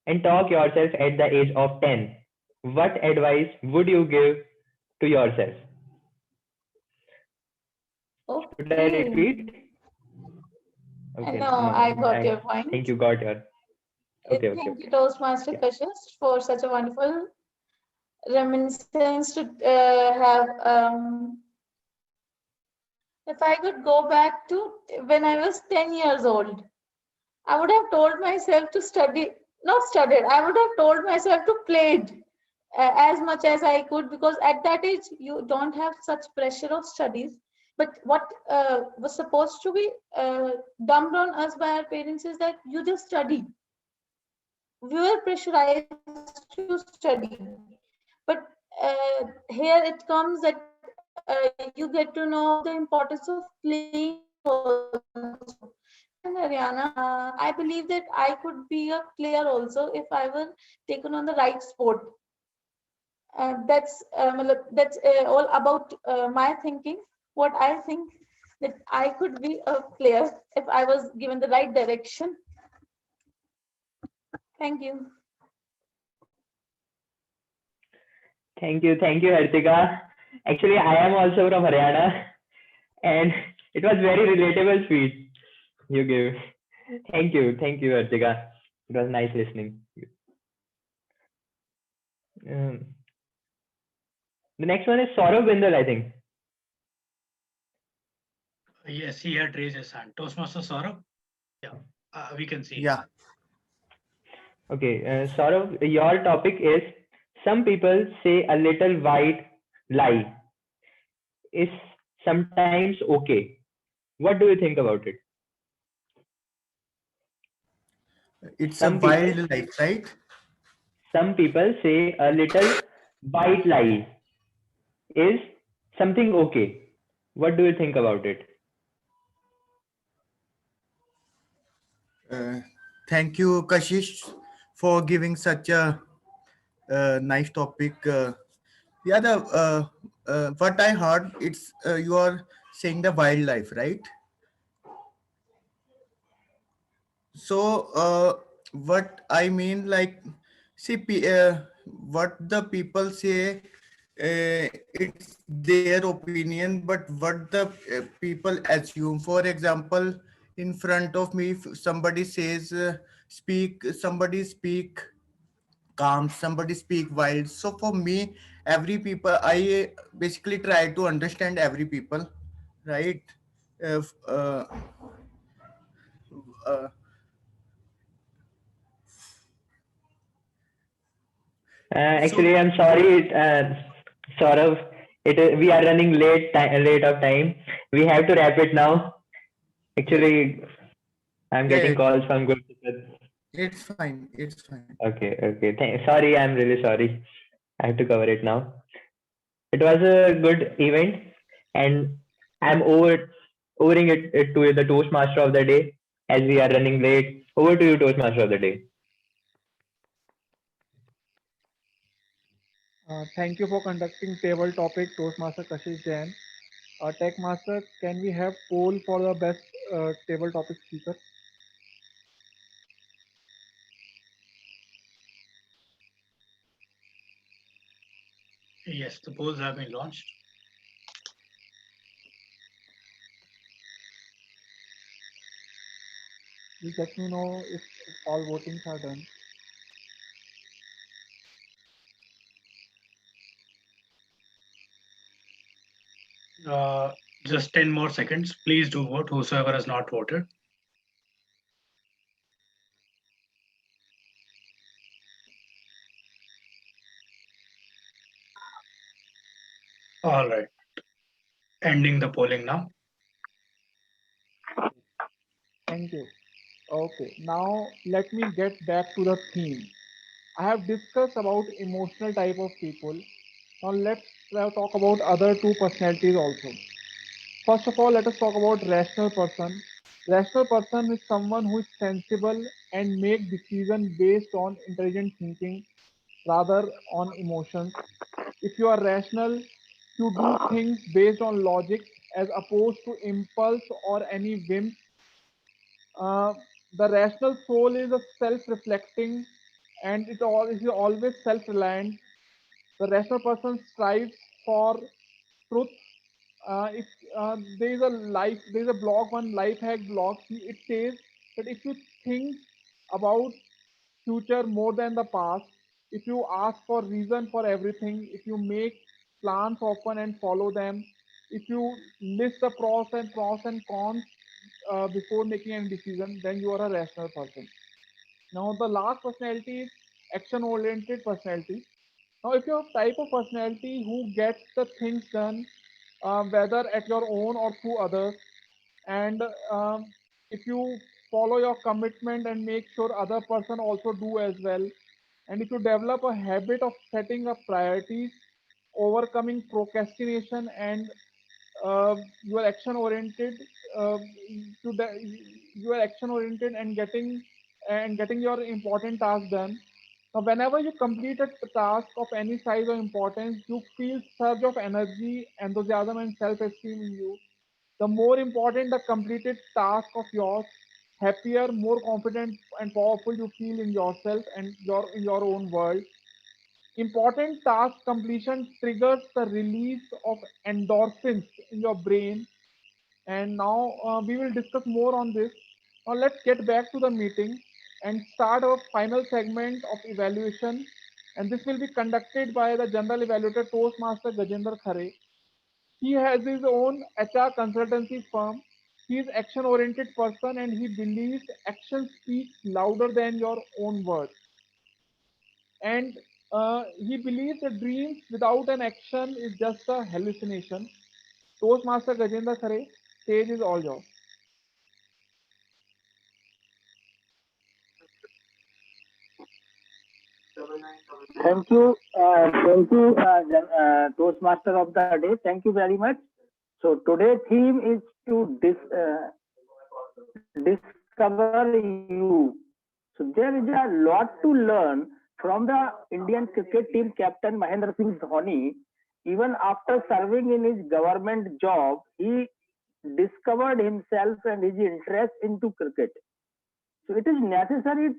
and talk yourself at the age of 10, what advice would you give to yourself? Should I Okay. repeat? Okay, No, I got your I point. think you got your. Okay, okay, Thank you, okay. Toastmaster Yeah. Kashish, for such a wonderful reminiscence to have. If I could go back to when I was 10 years old, I would have told myself to study, not studied, I would have told myself to play it as much as I could, because at that age, you don't have such pressure of studies. But what was supposed to be dumped on us by our parents is that you just study. We were pressurized to study. But here it comes that you get to know the importance of playing also. In Haryana, I believe that I could be a player also if I were taken on the right sport. That's all about my thinking. What I think that I could be a player if I was given the right direction. Thank you. Thank you, Hartika. Actually, I am also from Haryana, and it was very relatable speech you gave. Thank you, Hartika. It was nice listening. Um, the next one is Saurav Bindal, I think. Yes, he had raised his hand. Toastmaster Saurabh? Yeah, we can see. Yeah. Okay, Saurav, your topic is, some people say a little white lie is sometimes okay. What do you think about it? It's a Some people, wild life, right? some people say a little white lie is something okay. What do you think about it? Thank you, Kashish, for giving such a nice topic. Yeah, what I heard, it's you are saying the wildlife, right? So, what I mean, like, see, what the people say, it's their opinion, but what the people assume. For example, in front of me, if somebody says, somebody speak calm, somebody speak wild. So for me, every people, I basically try to understand every people, right? If, uh, Actually, I'm sorry, Saurav. We are running late of time. We have to wrap it now. Actually, I'm yeah, getting calls from good. it's fine. It's fine. Okay. Sorry, I'm really sorry. I have to cover it now. It was a good event, and I'm overing it to the Toastmaster of the day as we are running late. Over to you, Toastmaster of the day. Thank you for conducting table topic, Toastmaster Kashish Jain. Tech Master, can we have poll for the best table topic speaker? Yes, the polls have been launched. Please let me know if all votings are done. Just 10 more seconds. Please do vote, whosoever has not voted. All right. Ending the polling now. Thank you. Okay, now let me get back to the theme. I have discussed about emotional type of people. Now let's talk about other two personalities also. First of all, let us talk about rational person. Rational person is someone who is sensible and make decision based on intelligent thinking rather on emotions. If you are rational, you do things based on logic as opposed to impulse or any whim. uh, the rational soul is a self-reflecting and it is always self-reliant. The rational person strives for truth. If there is a there is a blog, one life hack blog. It says that if you think about future more than the past, if you ask for reason for everything, if you make plans often and follow them, if you list the pros and cons before making any decision, then you are a rational person. Now the last personality is action oriented personality. Now if you have type of personality who gets the things done, whether at your own or through others, and if you follow your commitment and make sure other person also do as well, and if you develop a habit of setting up priorities, overcoming procrastination, and you are action oriented, uh, you are action oriented and getting your important task done. Now whenever you complete a task of any size or importance, you feel surge of energy, enthusiasm, and self-esteem in you. The more important the completed task of yours, happier, more confident and powerful you feel in yourself and in your own world. Important task completion triggers the release of endorphins in your brain. And now we will discuss more on this. Now let's get back to the meeting and start our final segment of evaluation. And this will be conducted by the General Evaluator Toastmaster Gajendra Khare. He has his own HR consultancy firm. He is action-oriented person and he believes action speaks louder than your own words. And he believes that dreams without an action is just a hallucination. Toastmaster Gajendra Khare, stage is all yours. Thank you, Toastmaster of the day. Thank you very much. So today's theme is to discover you. So there is a lot to learn from the Indian cricket team captain Mahendra Singh Dhoni. Even after serving in his government job, he discovered himself and his interest into cricket. So it is necessary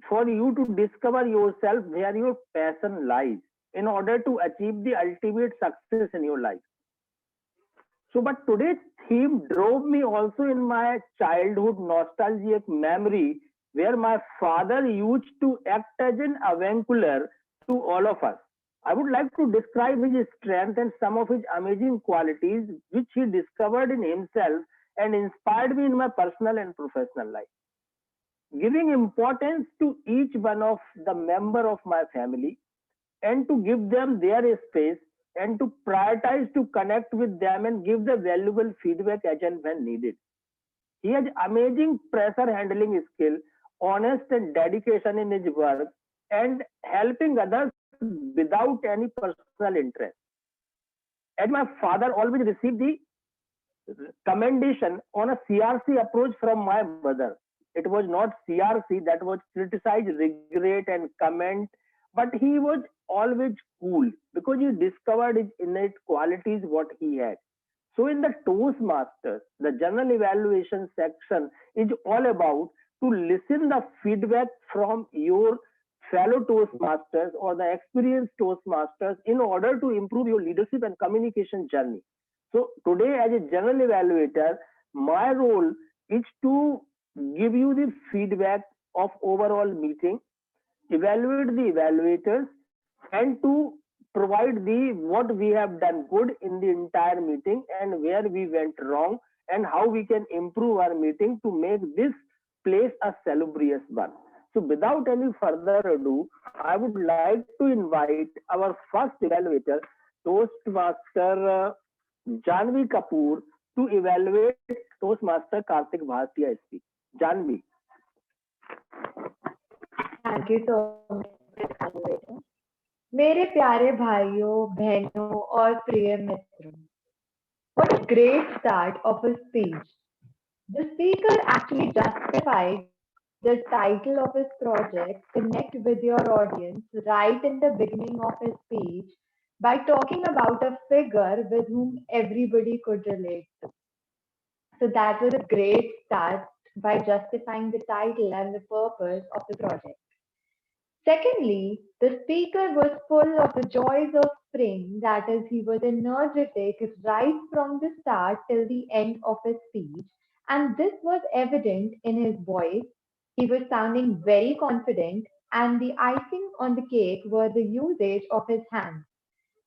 for you to discover yourself where your passion lies in order to achieve the ultimate success in your life. So, but today's theme drove me also in my childhood nostalgic memory where my father used to act as an avuncular to all of us. I would like to describe his strength and some of his amazing qualities which he discovered in himself and inspired me in my personal and professional life. Giving importance to each one of the member of my family and to give them their space and to prioritize to connect with them and give the valuable feedback as and when needed. He has amazing pressure handling skill, honest and dedication in his work, and helping others without any personal interest. And my father always received the commendation on a CRC approach from my mother. It was not CRC that was criticize, regret, and comment, but he was always cool because he discovered his innate qualities, what he had. So in the Toastmasters, the general evaluation section is all about to listen the feedback from your fellow Toastmasters or the experienced Toastmasters in order to improve your leadership and communication journey. So today as a general evaluator, my role is to give you the feedback of overall meeting, evaluate the evaluators, and to provide the what we have done good in the entire meeting and where we went wrong and how we can improve our meeting to make this place a salubrious one. So without any further ado, I would like to invite our first evaluator, Toastmaster Janvi Kapoor, to evaluate Toastmaster Kartik Bhatia speech. Janvi. Thank you so much, evaluator. मेरे प्यारे भाइयों, बहनों और प्रिय मित्रों, what a great start of a speech. The speaker actually justified the title of his project, Connect with Your Audience, right in the beginning of his speech by talking about a figure with whom everybody could relate to. So that was a great start by justifying the title and the purpose of the project. Secondly, the speaker was full of the joys of spring, that is, he was energetic right from the start till the end of his speech, and this was evident in his voice. He was sounding very confident, and the icing on the cake were the usage of his hands.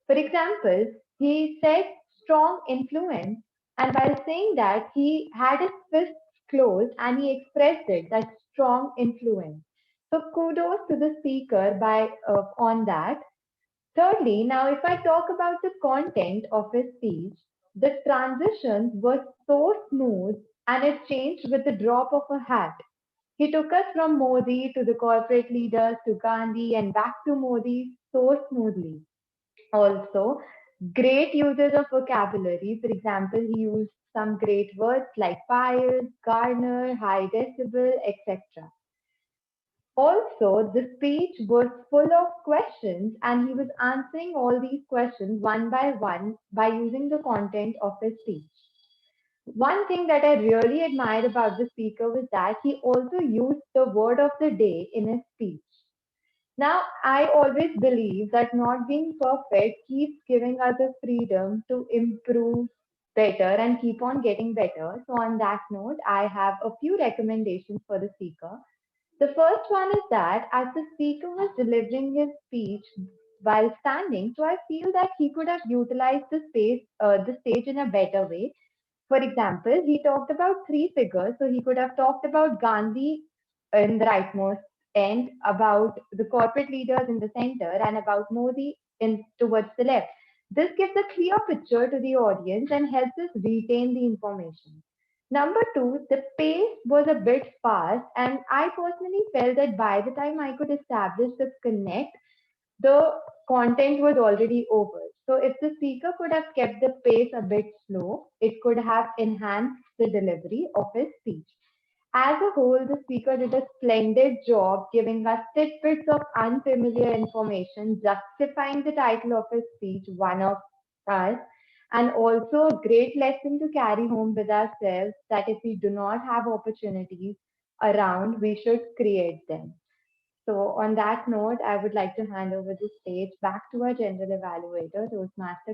For example, he said strong influence, and while saying that, he had his fists closed and he expressed it that strong influence. So kudos to the speaker by on that. Thirdly, now if I talk about the content of his speech, the transitions were so smooth and it changed with the drop of a hat. He took us from Modi to the corporate leaders to Gandhi and back to Modi so smoothly. Also, great uses of vocabulary. For example, he used some great words like piles, garner, high decibel, etc. Also, the speech was full of questions, and he was answering all these questions one by using the content of his speech. One thing that I really admired about the speaker was that he also used the word of the day in his speech. Now, I always believe that not being perfect keeps giving us the freedom to improve better and keep on getting better. So, on that note, I have a few recommendations for the speaker. The first one is that as the speaker was delivering his speech while standing, so I feel that he could have utilized the stage in a better way. For example, he talked about three figures, so he could have talked about Gandhi in the rightmost end, about the corporate leaders in the center, and about Modi in towards the left. This gives a clear picture to the audience and helps us retain the information. Number two, the pace was a bit fast, and I personally felt that by the time I could establish the connect, the content was already over. So if the speaker could have kept the pace a bit slow, it could have enhanced the delivery of his speech. As a whole, the speaker did a splendid job giving us tidbits of unfamiliar information, justifying the title of his speech, One of Us, and also a great lesson to carry home with ourselves that if we do not have opportunities around, we should create them. So on that note, I would like to hand over the stage back to our general evaluator, Toastmaster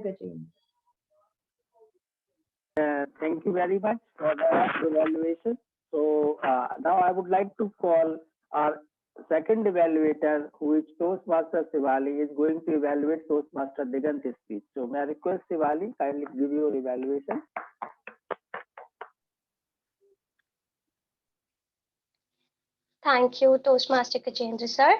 Gajendra. Thank you very much for the evaluation. So now I would like to call our second evaluator, who is Toastmaster Shivali, is going to evaluate Toastmaster Digant's speech. So may I request Shivali, kindly give your evaluation. Thank you, Toastmaster Gajendra sir.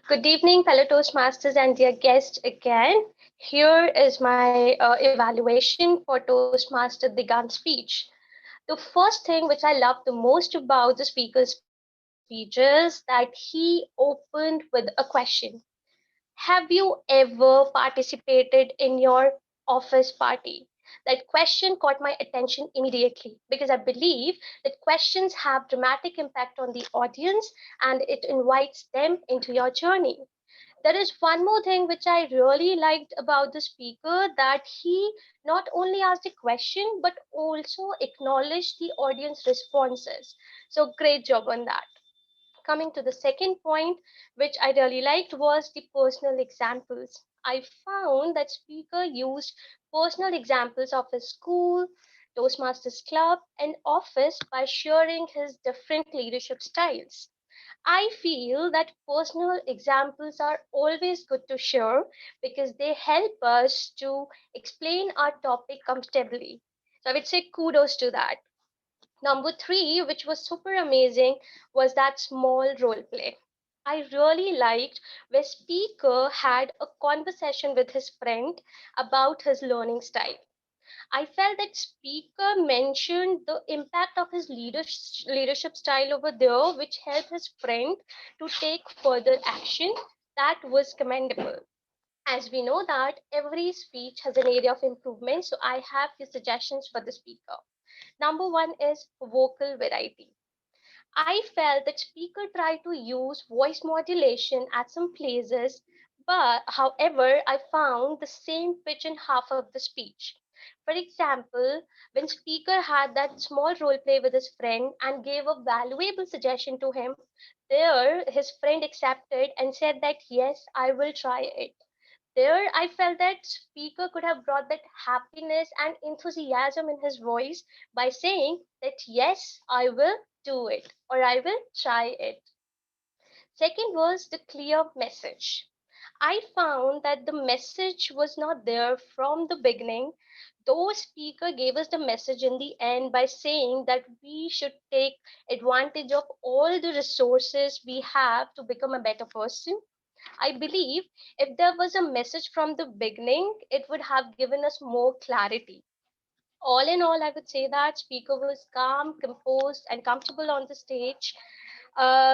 Good evening, fellow Toastmasters and dear guests again. Here is my evaluation for Toastmaster Digant's speech. The first thing which I love the most about the speaker's speech is that he opened with a question. Have you ever participated in your office party? That question caught my attention immediately because I believe that questions have dramatic impact on the audience and it invites them into your journey. There is one more thing which I really liked about the speaker, that he not only asked a question but also acknowledged the audience responses. So great job on that. Coming to the second point, which I really liked, was the personal examples. I found that speaker used personal examples of his school, Toastmasters club, and office by sharing his different leadership styles. I feel that personal examples are always good to share because they help us to explain our topic comfortably. So I would say kudos to that. Number three, which was super amazing, was that small role play. I really liked where speaker had a conversation with his friend about his learning style. I felt that speaker mentioned the impact of his leadership style over there, which helped his friend to take further action. That was commendable. As we know that every speech has an area of improvement, so I have few suggestions for the speaker. Number one is vocal variety. I felt that speaker tried to use voice modulation at some places, but however, I found the same pitch in half of the speech. For example, when speaker had that small role play with his friend and gave a valuable suggestion to him, there his friend accepted and said that yes, I will try it. There I felt that speaker could have brought that happiness and enthusiasm in his voice by saying that yes, I will do it or I will try it. Second was the clear message. I found that the message was not there from the beginning, though speaker gave us the message in the end by saying that we should take advantage of all the resources we have to become a better person. I believe if there was a message from the beginning, it would have given us more clarity. All in all, I would say that speaker was calm, composed, and comfortable on the stage.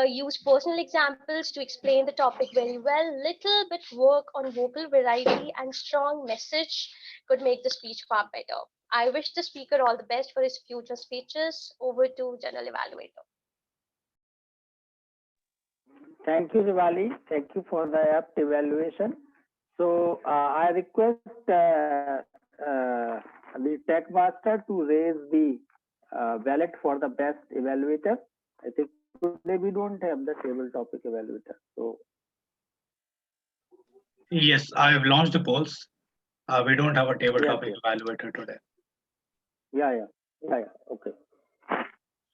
Used personal examples to explain the topic very well. Little bit work on vocal variety and strong message could make the speech far better. I wish the speaker all the best for his future speeches. Over to general evaluator. Thank you, Shivali. Thank you for the apt evaluation. So I request the tech master to raise the ballot for the best evaluator. I think today we don't have the table topic evaluator. So Yes, I have launched the polls. We don't have a table Yes, topic evaluator today. yeah. Okay.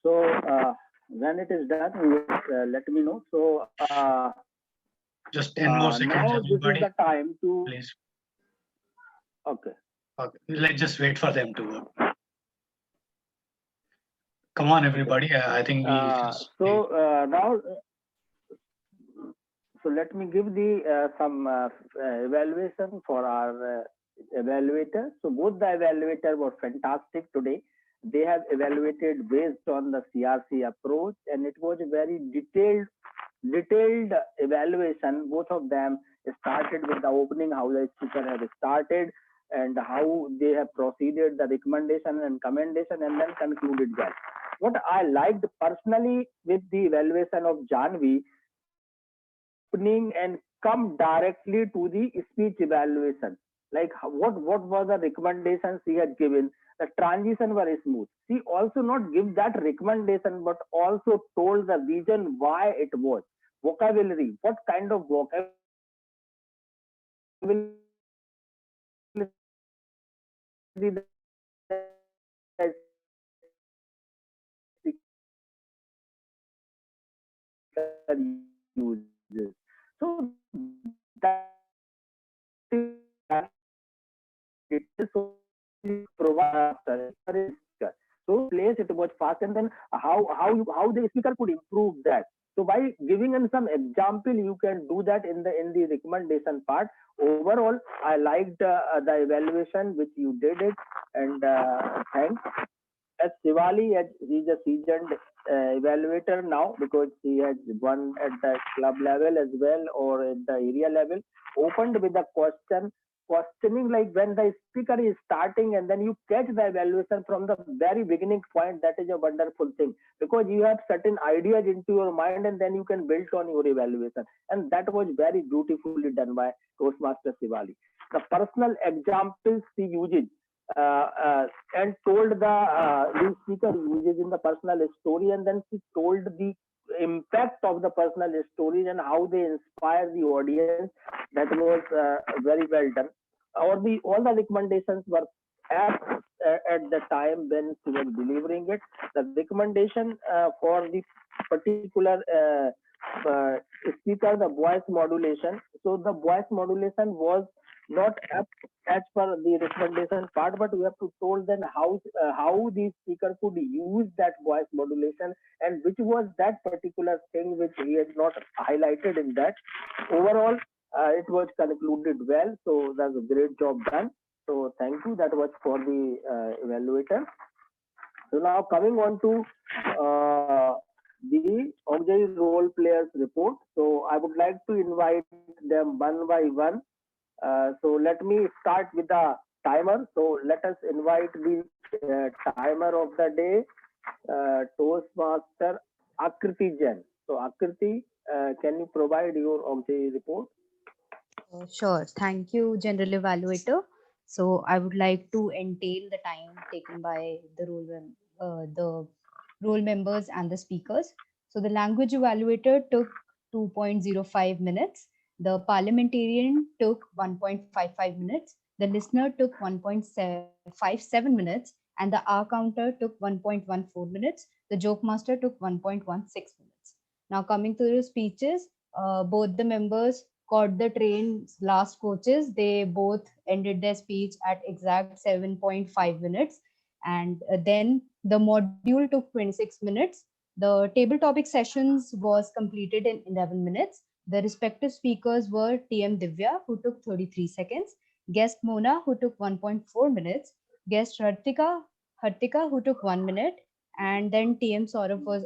So when it is done, you will let me know. So Just 10 more seconds, now this is everybody. the time to. Please. Okay. Okay. Let's just wait for them to vote. Come on, everybody. I think we just. Now, so let me give the some evaluation for our evaluator. So both the evaluator were fantastic today. They have evaluated based on the CRC approach, and it was a very detailed evaluation. Both of them started with the opening, how the speaker has started, and how they have proceeded, the recommendation and commendation, and then concluded that. What I liked personally with the evaluation of Janvi, opening and come directly to the speech evaluation. Like what were the recommendations he had given? The transition were smooth. She also not give that recommendation, but also told the reason why it was. Vocabulary, what kind of vocabulary uses. So that it is so provide so place it was fast, and then how the speaker could improve that. So by giving in some example, you can do that in the recommendation part. Overall, I liked the evaluation which you did it, and thanks. As Shivali, as he's a seasoned evaluator now because he has won at the club level as well or at the area level, opened with a questioning like when the speaker is starting and then you catch the evaluation from the very beginning point. That is a wonderful thing because you have certain ideas into your mind and then you can build on your evaluation, and that was very beautifully done by Toastmaster Shivali. The personal examples he uses and told the speaker uses in the personal story, and then she told the impact of the personal stories and how they inspire the audience. That was very well done. All the recommendations were apt at the time when she was delivering it. The recommendation for the particular uh, speaker, the voice modulation. So the voice modulation was not apt as per the recommendation part, but we have to told them how the speaker could use that voice modulation and which was that particular thing which he has not highlighted in that. Overall, it was concluded well, so that's a great job done. So thank you. That was for the evaluator. So now coming on to the auxiliary role players report. So I would like to invite them one by one. So let me start with the timer. So let us invite the timer of the day, Toastmaster Akriti Jain. So Akriti, can you provide your auxiliary report? Sure. Thank you, General Evaluator. So I would like to entail the time taken by the role members and the speakers. So the language evaluator took 2.05 minutes. The parliamentarian took 1.55 minutes. The listener took 1.57 minutes, and the R counter took 1.14 minutes. The joke master took 1.16 minutes. Now coming to the speeches, both the members caught the train's last coaches. They both ended their speech at exact 7.5 minutes. And then the module took 26 minutes. The table topic sessions was completed in 11 minutes. The respective speakers were TM Divya, who took 33 seconds, guest Mona, who took 1.4 minutes, guest Hartika, who took 1 minute, and then TM Saurav was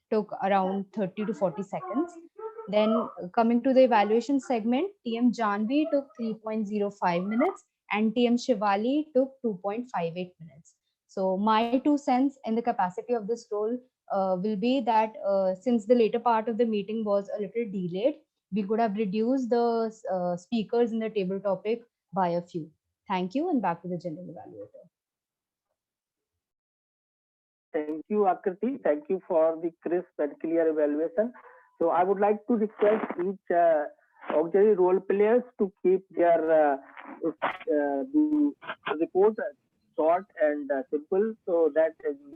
took around 30 to 40 seconds. Then coming to the evaluation segment, TM Janvi took 3.05 minutes and TM Shivali took 2.58 minutes. So my 2 cents in the capacity of this role will be that since the later part of the meeting was a little delayed, we could have reduced the speakers in the table topic by a few. Thank you, and back to the general evaluator. Thank you, Akriti. Thank you for the crisp and clear evaluation. So I would like to request each auxiliary role players to keep their the report short and simple, so that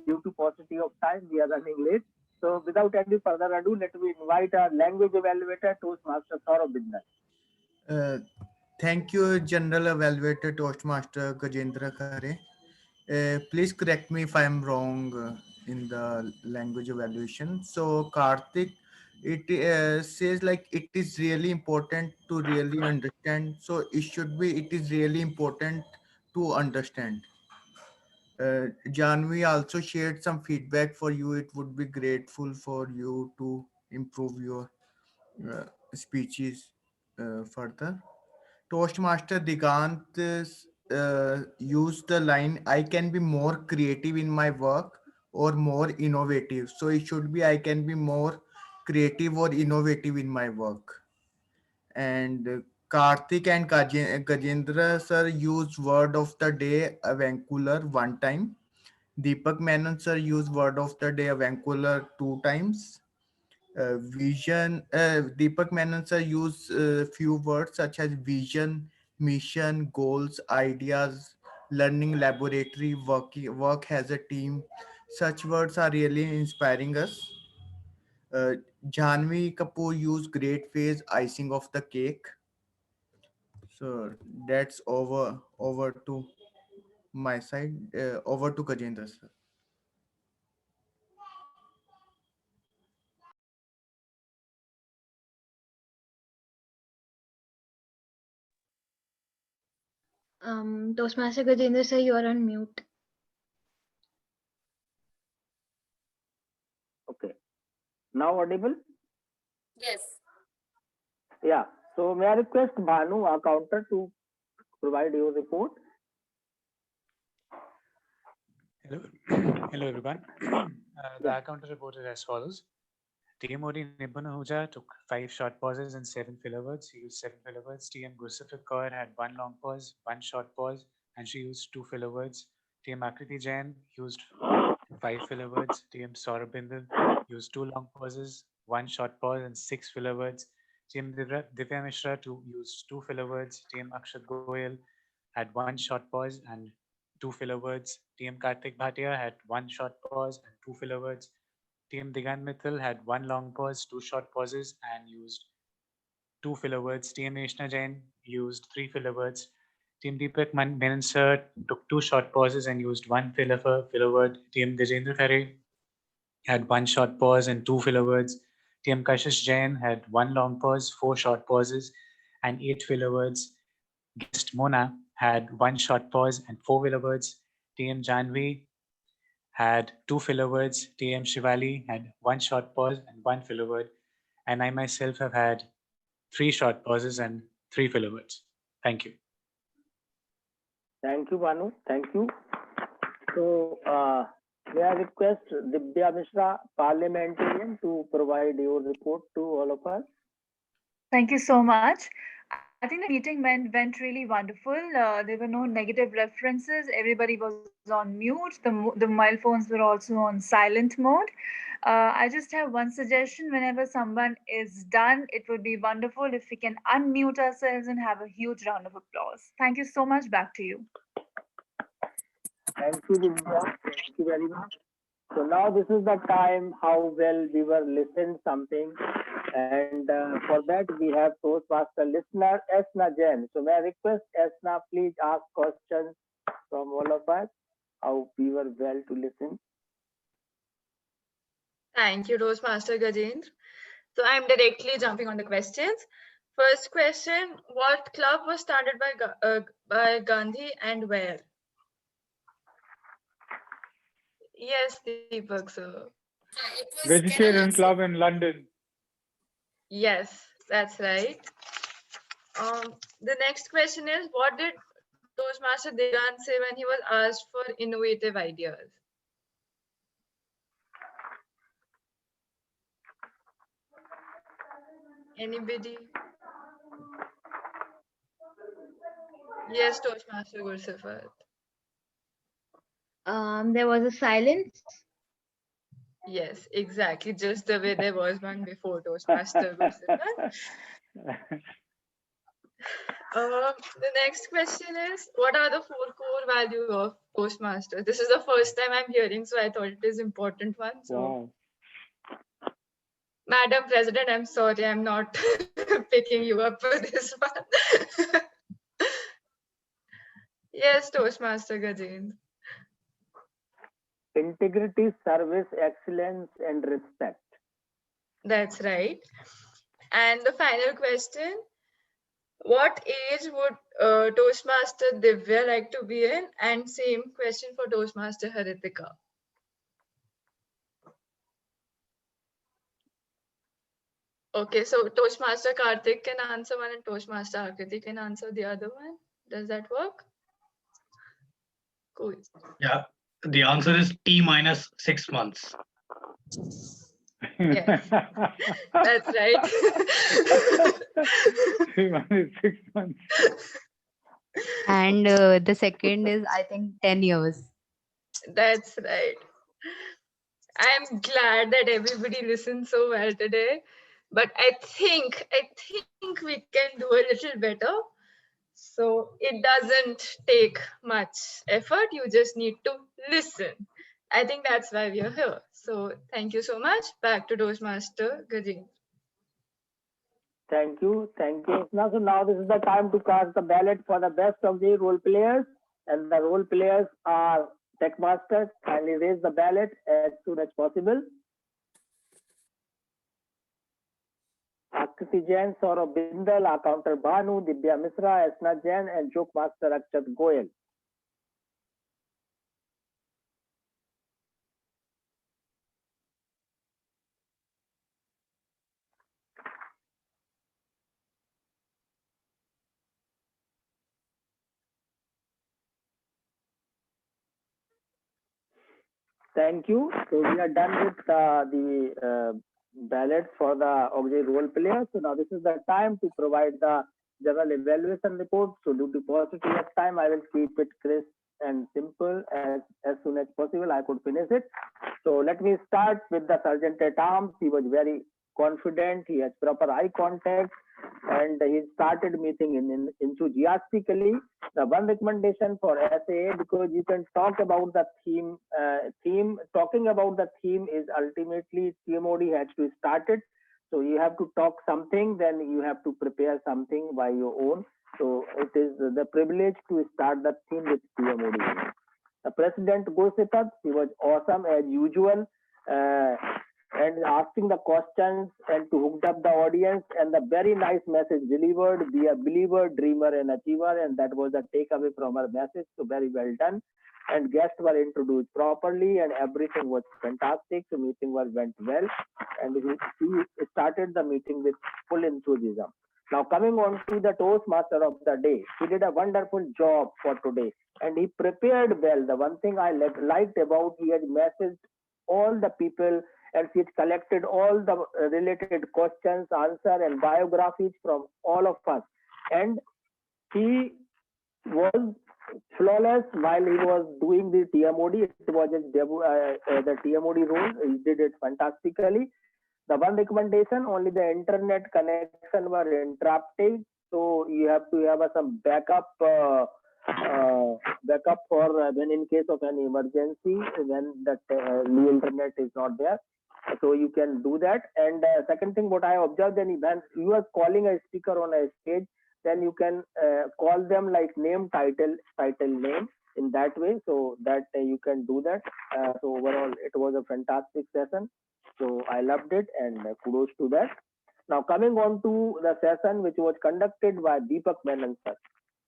due to paucity of time, we are running late. So without any further ado, let me invite our language evaluator, Toastmaster Saurabh Bindal. Thank you, General Evaluator Toastmaster Gajendra Khare. Please correct me if I am wrong in the language evaluation. So, Karthik, it says like it is really important to really understand. So, it is really important to understand. Janvi also shared some feedback for you. It would be grateful for you to improve your speeches further. Toastmaster Digant used the line, I can be more creative in my work or more innovative. So it should be, I can be more creative or innovative in my work. And Karthik and Gajendra sir used word of the day, avuncular, one time. Deepak Menon sir used word of the day, avuncular, two times. Deepak Menon sir use few words such as vision, mission, goals, ideas, learning laboratory, work as a team. Such words are really inspiring us. uh, Janvi Kapoor used great phase, icing of the cake. So that's over to my side. Over to Gajendra sir. Toastmaster Gajendra sir, you are on mute. Okay. Now audible? Yes. Yeah. So may I request Bhanu, our counter, to provide your report? Hello, hello everyone. The counter report is as follows. TM Modi Nibban Ahuja took 5 short pauses and 7 filler words. He used 7 filler words. TM Gursifer Kaur had 1 long pause, 1 short pause, and she used 2 filler words. TM Akriti Jain used 5 filler words. TM Saurabh Bindal used 2 long pauses, 1 short pause, and 6 filler words. TM Divya Mishra used 2 filler words. TM Akshat Goyal had 1 short pause and 2 filler words. TM Kartik Bhatia had 1 short pause and 2 filler words. TM Digant Mithil had 1 long pause, 2 short pauses, and used 2 filler words. TM Neshna Jain used 3 filler words. TM Deepak Menon sir took 2 short pauses and used 1 filler word. TM Gajendra Khare had 1 short pause and 2 filler words. TM Kashish Jain had 1 long pause, 4 short pauses, and 8 filler words. Guest Mona had 1 short pause and 4 filler words. TM Janvi had 2 filler words. TM Shivali had 1 short pause and 1 filler word. And I myself have had 3 short pauses and 3 filler words. Thank you. Thank you, Banu. Thank you. So, may I request Dibya Mishra, parliamentarian, to provide your report to all of us? Thank you so much. I think the meeting went really wonderful. There were no negative references. Everybody was on mute. The mobile phones were also on silent mode. I just have one suggestion. Whenever someone is done, it would be wonderful if we can unmute ourselves and have a huge round of applause. Thank you so much. Back to you. Thank you, Dibya. Thank you very much. So now this is the time how well we were listened something, and for that we have Toastmaster listener Esna Jain. So may I request Esna, please ask questions from all of us how we were well to listen. Thank you, Toastmaster Gajendra. So I'm directly jumping on the questions. First question: what club was started by Gandhi and where? Yes, Deepak sir. Vegetarian Club in London. Yes, that's right. The next question is: what did Toastmaster Digant say when he was asked for innovative ideas? Anybody? Yes, Toastmaster Gursifat. There was a silence. Yes, exactly. Just the way there was one before Toastmaster Gursifat. The next question is, what are the 4 core values of Toastmasters? This is the first time I'm hearing, so I thought it is important one. So, Wow. Madam President, I'm sorry, I'm not picking you up for this one. Yes, Toastmaster Gajendra. Integrity, service, excellence, and respect. That's right. And the final question: what age would Toastmaster Divya like to be in? And same question for Toastmaster Haritika. Okay, so Toastmaster Kartik can answer one and Toastmaster Akriti can answer the other one. Does that work? Cool. Yeah, the answer is T minus 6 months. Yes, that's right. 6 months. And the second is, I think, 10 years. That's right. I'm glad that everybody listened so well today, but I think we can do a little better. So it doesn't take much effort. You just need to listen. I think that's why we are here. So thank you so much. Back to Toastmaster Gajendra. Thank you. Thank you. Now, so now this is the time to cast the ballot for the best of the role players. And the role players are Tech Masters. Kindly raise the ballot as soon as possible. Akriti Jain, Saurabh Bindal, Accountant Bhanu, Dibya Misra, Esna Jain, and Joke Master Akshat Goyal. Thank you. So we are done with the ballot for the auxiliary role players. So now this is the time to provide the general evaluation report. So due to paucity of time, I will keep it crisp and simple as soon as possible. I could finish it. So let me start with the Sergeant at Arms. He was very confident, he has proper eye contact, and he started meeting enthusiastically. The one recommendation for SAA, because you can talk about the theme, talking about the theme is ultimately TMOD has to start it. So you have to talk something, then you have to prepare something by your own. So it is the privilege to start the theme with TMOD. The President Gursetat, he was awesome as usual, and asking the questions and to hook up the audience, and the very nice message delivered: be a believer, dreamer, and achiever. And that was the takeaway from our message. So very well done. And guests were introduced properly, and everything was fantastic. The meeting went well, and he started the meeting with full enthusiasm. Now coming on to the Toastmaster of the day, he did a wonderful job for today, and he prepared well. The one thing I liked about, he had messaged all the people, and he had collected all the related questions, answer, and biographies from all of us. And he was flawless while he was doing the TMOD. It was his debut, the TMOD role. He did it fantastically. The one recommendation, only the internet connection were interrupted, so you have to have some backup for when in case of any emergency, when the new internet is not there. So you can do that. And second thing, what I observed, then when you are calling a speaker on a stage, then you can call them like name, title name in that way, so that you can do that. So overall, it was a fantastic session. So I loved it, and kudos to that. Now coming on to the session which was conducted by Deepak Menon sir.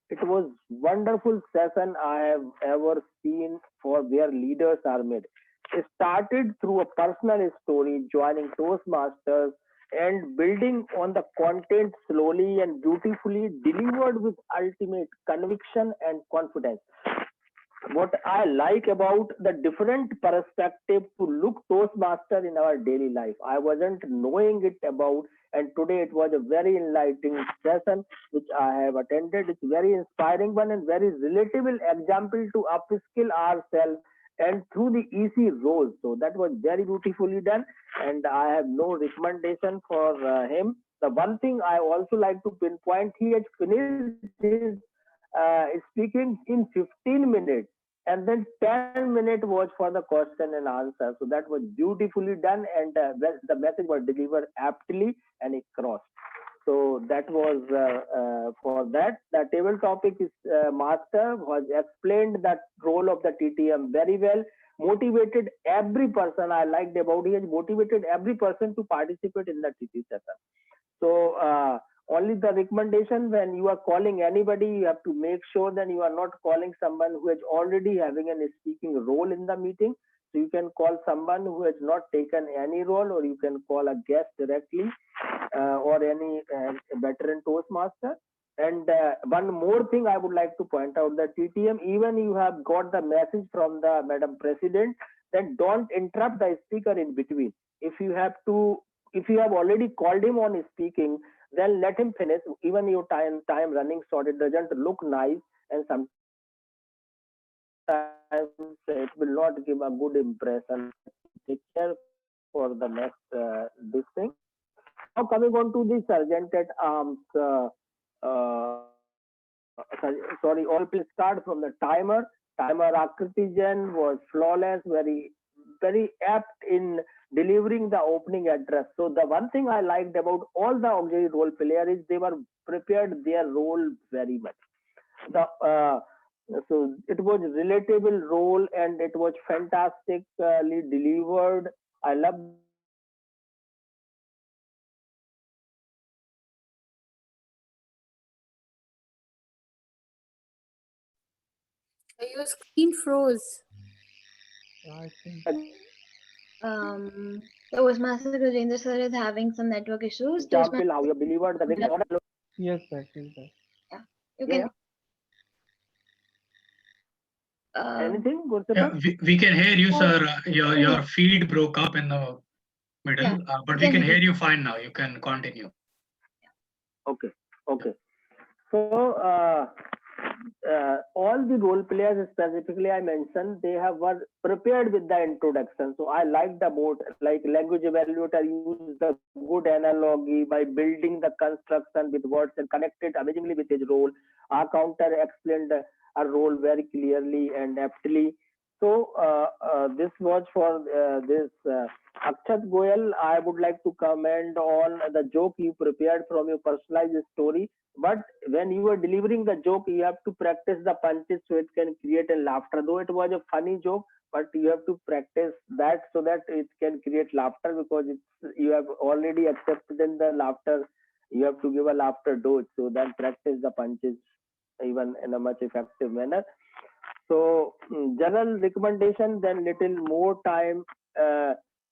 It was wonderful session I have ever seen for where leaders are made. It started through a personal story, joining Toastmasters, and building on the content slowly and beautifully, delivered with ultimate conviction and confidence. What I like about the different perspective to look Toastmaster in our daily life, I wasn't knowing it about, and today it was a very enlightening session which I have attended. It's very inspiring one and very relatable example to upskill ourselves and through the easy roles. So that was very beautifully done, and I have no recommendation for him. The one thing I also like to pinpoint, he had finished his speaking in 15 minutes, and then 10 minutes was for the question and answer. So that was beautifully done, and the message was delivered aptly and it crossed. So that was for that. The table topic is master was explained that role of the TTM very well, motivated every person. I liked about he has motivated every person to participate in the TT session. So only the recommendation, when you are calling anybody, you have to make sure that you are not calling someone who is already having a speaking role in the meeting. So you can call someone who has not taken any role, or you can call a guest directly, or any veteran Toastmaster. And one more thing I would like to point out, that TTM, even you have got the message from the Madam President, then don't interrupt the speaker in between. If you have already called him on speaking, then let him finish. Even your time running short, it doesn't look nice, and sometimes it will not give a good impression. Take care for the next this thing. Now coming on to the Sergeant at Arms. Sorry, all please start from the timer. Timer Akritijan was flawless, very apt in delivering the opening address. So the one thing I liked about all the auxiliary role players is they were prepared their role very much. So it was a relatable role, and it was fantastically delivered. I love Your screen froze. I think Toastmaster Gajendra sir is having some network issues. example how you delivered the yes, that is that. Yeah, you can. Anything, Yeah, we can hear you, sir. Your feed broke up in the middle, but we can hear you fine now. You can continue. Okay. So all the role players, specifically I mentioned, they were prepared with the introduction. So I liked about like language evaluator used the good analogy by building the construction with words and connected amazingly with his role. Our counter explained a role very clearly and aptly. So this was for this Akshat Goyal. I would like to comment on the joke you prepared from your personalized story. But when you are delivering the joke, you have to practice the punches so it can create a laughter. Though it was a funny joke, but you have to practice that so that it can create laughter, because you have already accepted in the laughter. You have to give a laughter dose. So then practice the punches even in a much effective manner. So general recommendation, then little more time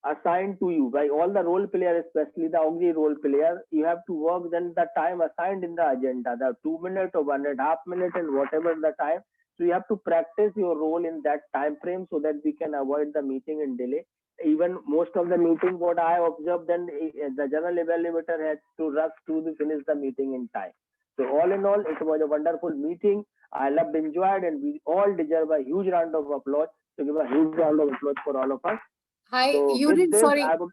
assigned to you by all the role players, especially the auxiliary role player. You have to work then the time assigned in the agenda, the 2 minutes or 1.5 minutes and whatever the time. So you have to practice your role in that time frame so that we can avoid the meeting and delay. Even most of the meeting, what I observed, then the general evaluator has to rush to finish the meeting in time. So all in all, it was a wonderful meeting. I loved, enjoyed, and we all deserve a huge round of applause. So give a huge round of applause for all of us. Hi, So you with didn't, this, sorry, I would,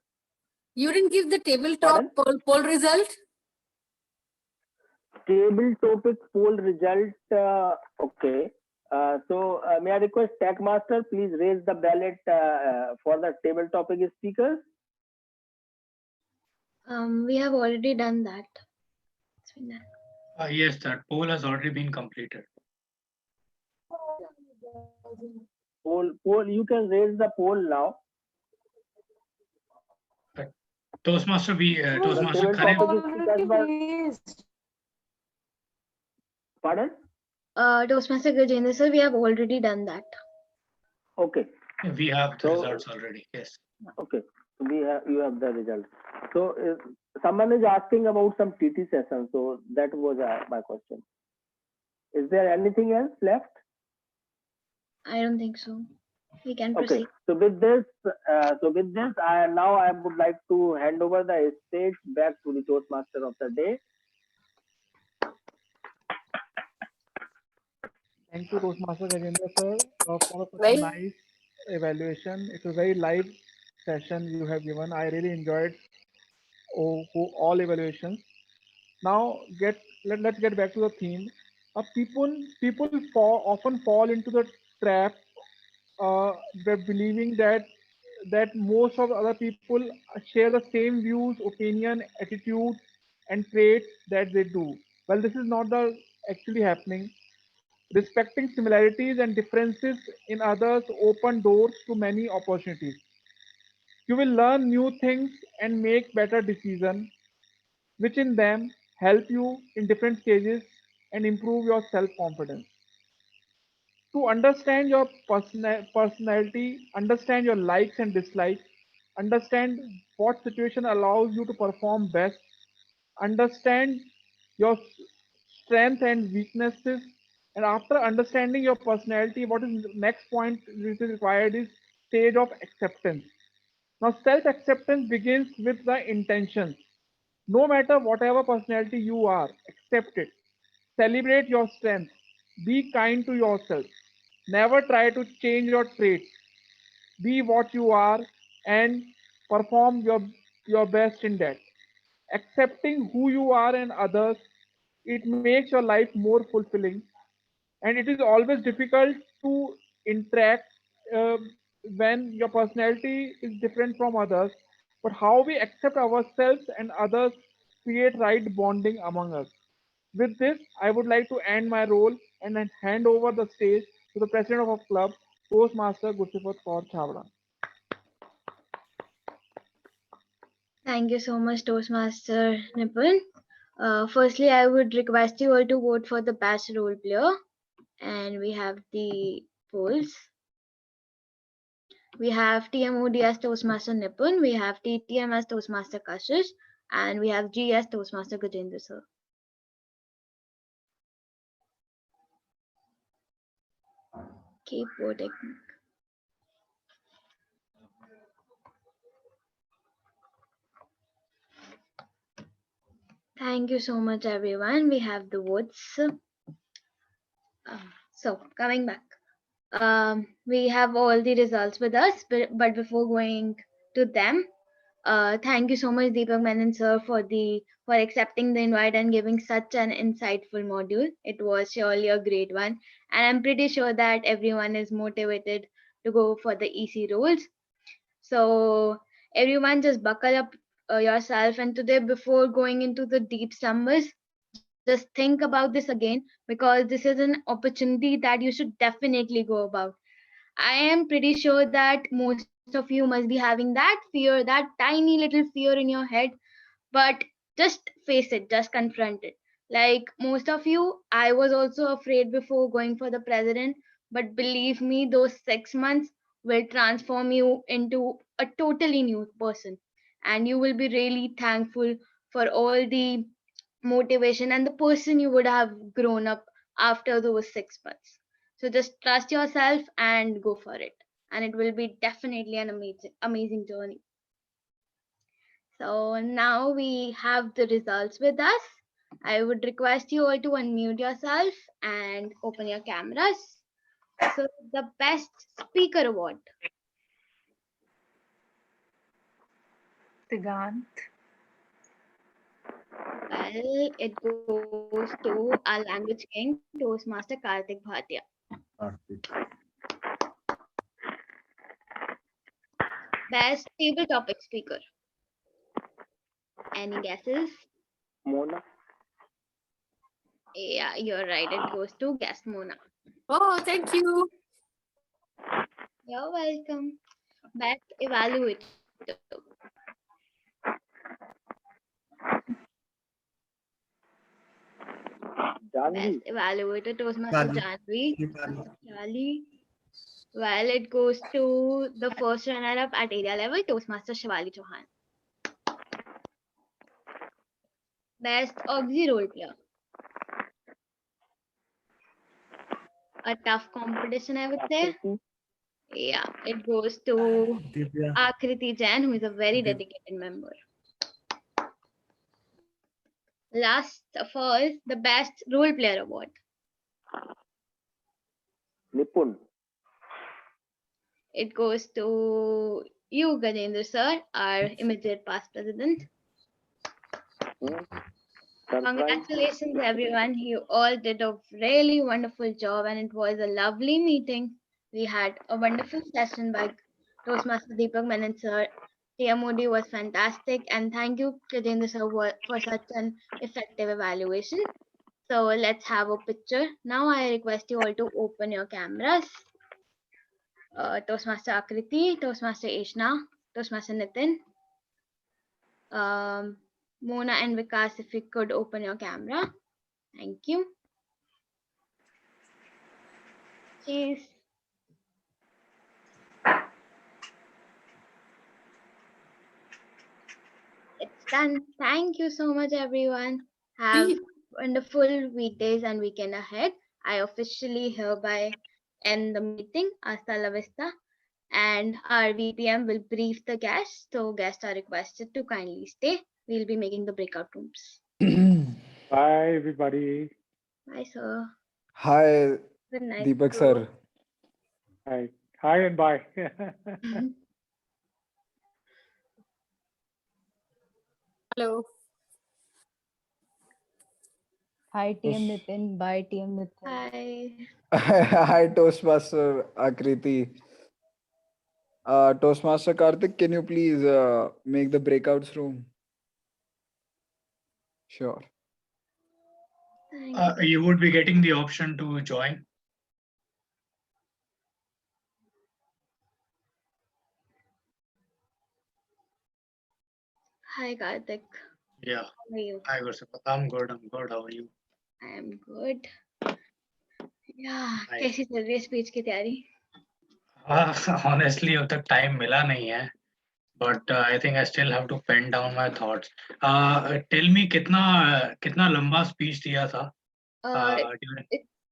you didn't give the tabletop pardon? poll result? Table topic poll result. Okay. So may I request Tech Master, please raise the ballot for the table topic speakers. We have already done that. It's been done. Yes, that poll has already been completed. Poll. You can raise the poll now. Toastmaster, Toastmaster table Khalid. topic speakers Pardon? Toastmaster Gajendra sir, we have already done that. Okay. We have the results already. Yes. Okay. You have the results. So someone is asking about some TT session. So that was my question. Is there anything else left? I don't think so. We can Okay. proceed. So with this, I would like to hand over the stage back to the Toastmaster of the day. Thank you, Toastmaster Gajendra sir, for such a nice evaluation. It's a very live session you have given. I really enjoyed all evaluations. Now let's get back to the theme. People often fall into the trap by believing that most of the other people share the same views, opinion, attitude, and traits that they do. Well, this is not the actually happening. Respecting similarities and differences in others open doors to many opportunities. You will learn new things and make better decisions, which in them help you in different stages and improve your self-confidence. To understand your personality, understand your likes and dislikes, understand what situation allows you to perform best, understand your strength and weaknesses, and after understanding your personality, what is the next point which is required is stage of acceptance. Now, self-acceptance begins with the intentions. No matter whatever personality you are, accept it. Celebrate your strength. Be kind to yourself. Never try to change your traits. Be what you are and perform your best in that. Accepting who you are and others, it makes your life more fulfilling. And it is always difficult to interact uh, when your personality is different from others. But how we accept ourselves and others create right bonding among us. With this, I would like to end my role and then hand over the stage to the president of our club, Toastmaster Gursipat Kaur Chawla. Thank you so much, Toastmaster Nipun. Firstly, I would request you all to vote for the best role player. And we have the polls. We have TMOD as Toastmaster Nipun, we have TTM as Toastmaster Kashish, and we have G as Toastmaster Gajendra sir. Keep voting. Thank you so much, everyone. We have the votes. So coming back, we have all the results with us, but before going to them, thank you so much, Deepak Menon sir, for accepting the invite and giving such an insightful module. It was surely a great one, and I'm pretty sure that everyone is motivated to go for the EC roles. So everyone, just buckle up yourself, and today, before going into the deep summers, just think about this again, because this is an opportunity that you should definitely go about. I am pretty sure that most of you must be having that fear, that tiny little fear in your head, but just face it, just confront it. Like most of you, I was also afraid before going for the president, but believe me, those 6 months will transform you into a totally new person, and you will be really thankful for all the motivation and the person you would have grown up after those 6 months. So just trust yourself and go for it. And it will be definitely an amazing journey. So now we have the results with us. I would request you all to unmute yourself and open your cameras. So the best speaker award. Digant. Well, it goes to our language king, Toastmaster Karthik Bhatia. Best table topic speaker. Any guesses? Mona. Yeah, you're right. It goes to guest Mona. Oh, thank you. You're welcome. Best evaluator. Best evaluator, Toastmaster Janvi. Shivali. Well, it goes to the first runner-up at area level, Toastmaster Shivali Chauhan. Best Auxi role player. A tough competition, I would say. Yeah, it goes to Akriti Jain, who is a very dedicated member. Last of all, the best role player award. Nipun. It goes to you, Gajendra sir, our immediate past president. Congratulations, everyone. You all did a really wonderful job, and it was a lovely meeting. We had a wonderful session by Toastmaster Deepak Menon sir. TMOD was fantastic, and thank you, Gajendra sir, for such an effective evaluation. So let's have a picture. Now I request you all to open your cameras. Toastmaster Akriti, Toastmaster Ishna, Toastmaster Nitin, Mona and Vikas, if you could open your camera. Thank you. Cheers. It's done. Thank you so much, everyone. Have wonderful weekdays and weekend ahead. I officially hereby end the meeting. Hasta la vista. And our VPM will brief the guests. So guests are requested to kindly stay. We'll be making the breakout rooms. Bye, everybody. Bye, sir. Hi, Good night. Deepak sir. Hi. Hi and bye. Hello. Hi, TM Nitin. Bye, TM Nitin. Hi. Hi, Toastmaster Akriti. Toastmaster Karthik, can you please make the breakouts room? Sure. You would be getting the option to join. Hi, Karthik. Yeah. How are you? Hi, Gursapat. I'm good. How are you? I am good. Yeah, Hi. कैसी चल रही है speech की तैयारी? Honestly, अब तक time मिला नहीं है. But I think I still have to pen down my thoughts. Tell me कितना लंबा speech दिया था?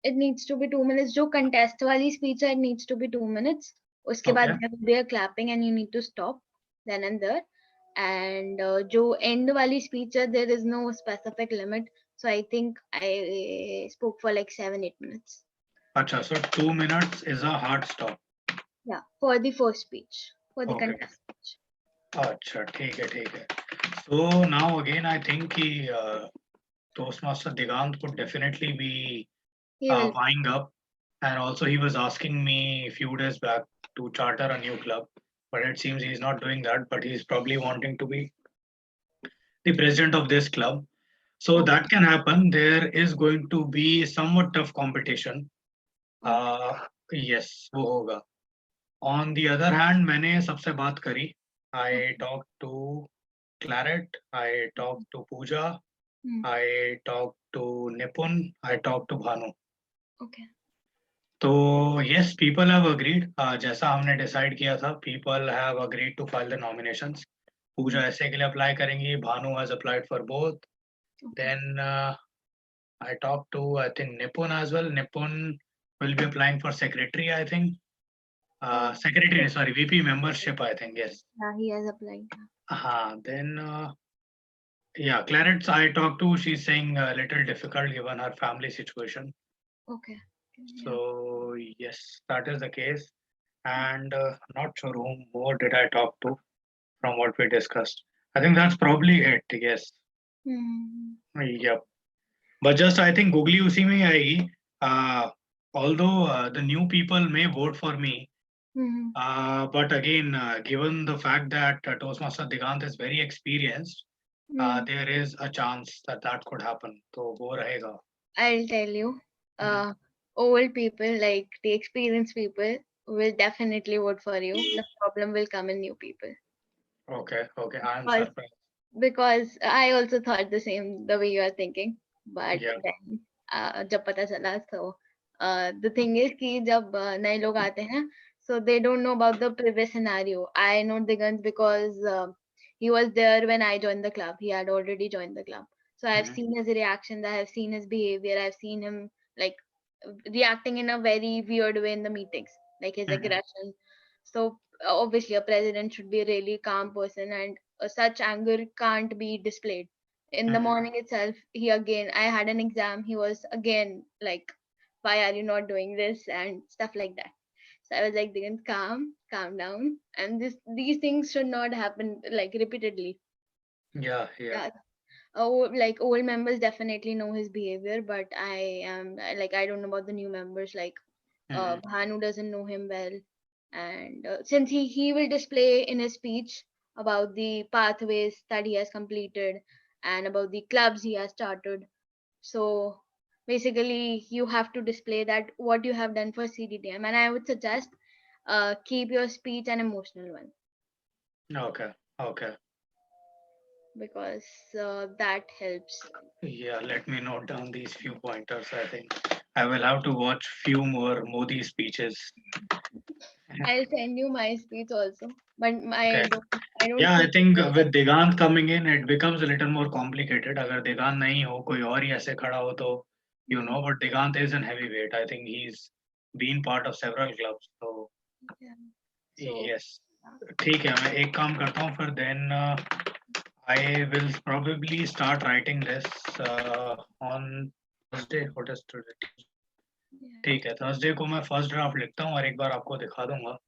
It needs to be 2 minutes. जो contest वाली speech है, it needs to be 2 minutes. उसके बाद there will be a clapping and you need to stop then and there. And जो end वाली speech है, there is no specific limit. So I think I spoke for like 7-8 minutes. Acha, so 2 minutes is a hard stop. Yeah, for the first speech, for the Okay. contest speech. Acha, ठीक है. So now again, I think Toastmaster Digant could definitely be He will. vying up, and also he was asking me a few days back to charter a new club, but it seems he's not doing that. But he's probably wanting to be the president of this club. So that can happen. There is going to be somewhat tough competition. Yes, वो होगा. On the other hand, मैंने सबसे बात करी. I talked to Claret, I talked to Pooja, I talked to Nipun, I talked to Bhanu. Okay. तो yes, people have agreed. जैसा हमने decide किया था, people have agreed to file the nominations. Pooja ऐसे के लिए apply करेंगी. Bhanu has applied for both. Then I talked to, I think, Nipun as well. Nipun will be applying for secretary, I think. Secretary, sorry, VP membership, I think, yes. Yeah, he has applied. Then, yeah, Clarence, I talked to, she's saying a little difficult given her family situation. Okay. So, yes, that is the case. And not sure whom more did I talk to from what we discussed. I think that's probably it, yes. Yep. But just I think Googly उसी में ही आएगी. Although the new people may vote for me, but again, given the fact that Toastmaster Digant is very experienced, there is a chance that that could happen. So वो रहेगा. I'll tell you, old people, like the experienced people, will definitely vote for you. The problem will come in new people. Okay, I'm Because- surprised. Because I also thought the same, the way you are thinking. But Yeah. then, जब पता चला, so the thing is कि जब नए लोग आते हैं, so they don't know about the previous scenario. I know Digant because he was there when I joined the club. He had already joined the club. So I've seen his reactions, I have seen his behavior, I've seen him like reacting in a very weird way in the meetings, like his aggression. So obviously a president should be a really calm person, and such anger can't be displayed. In the morning itself, I had an exam, he was again like, why are you not doing this and stuff like that. So I was like, Digant, calm down, and these things should not happen like repeatedly. Yeah. Like old members definitely know his behavior, but I don't know about the new members. Like Bhanu doesn't know him well, and since he will display in his speech about the pathways that he has completed and about the clubs he has started. So basically, you have to display that what you have done for CDTM, and I would suggest keep your speech an emotional one, Okay. because that helps. Yeah, let me note down these few pointers. I think I will have to watch few more Modi speeches. I'll send you my speech also, but Okay. I don't. Yeah, I think think with Digant coming in, it becomes a little more complicated. अगर Digant नहीं हो, कोई और ही ऐसे खड़ा हो तो, you know, but Digant is an heavyweight. I think he's been part of several clubs. So, yes. ठीक है, मैं एक काम करता हूँ फिर then I will probably start writing this on Thursday. What is today? ठीक है, Thursday को मैं first draft लिखता हूँ और एक बार आपको दिखा दूंगा.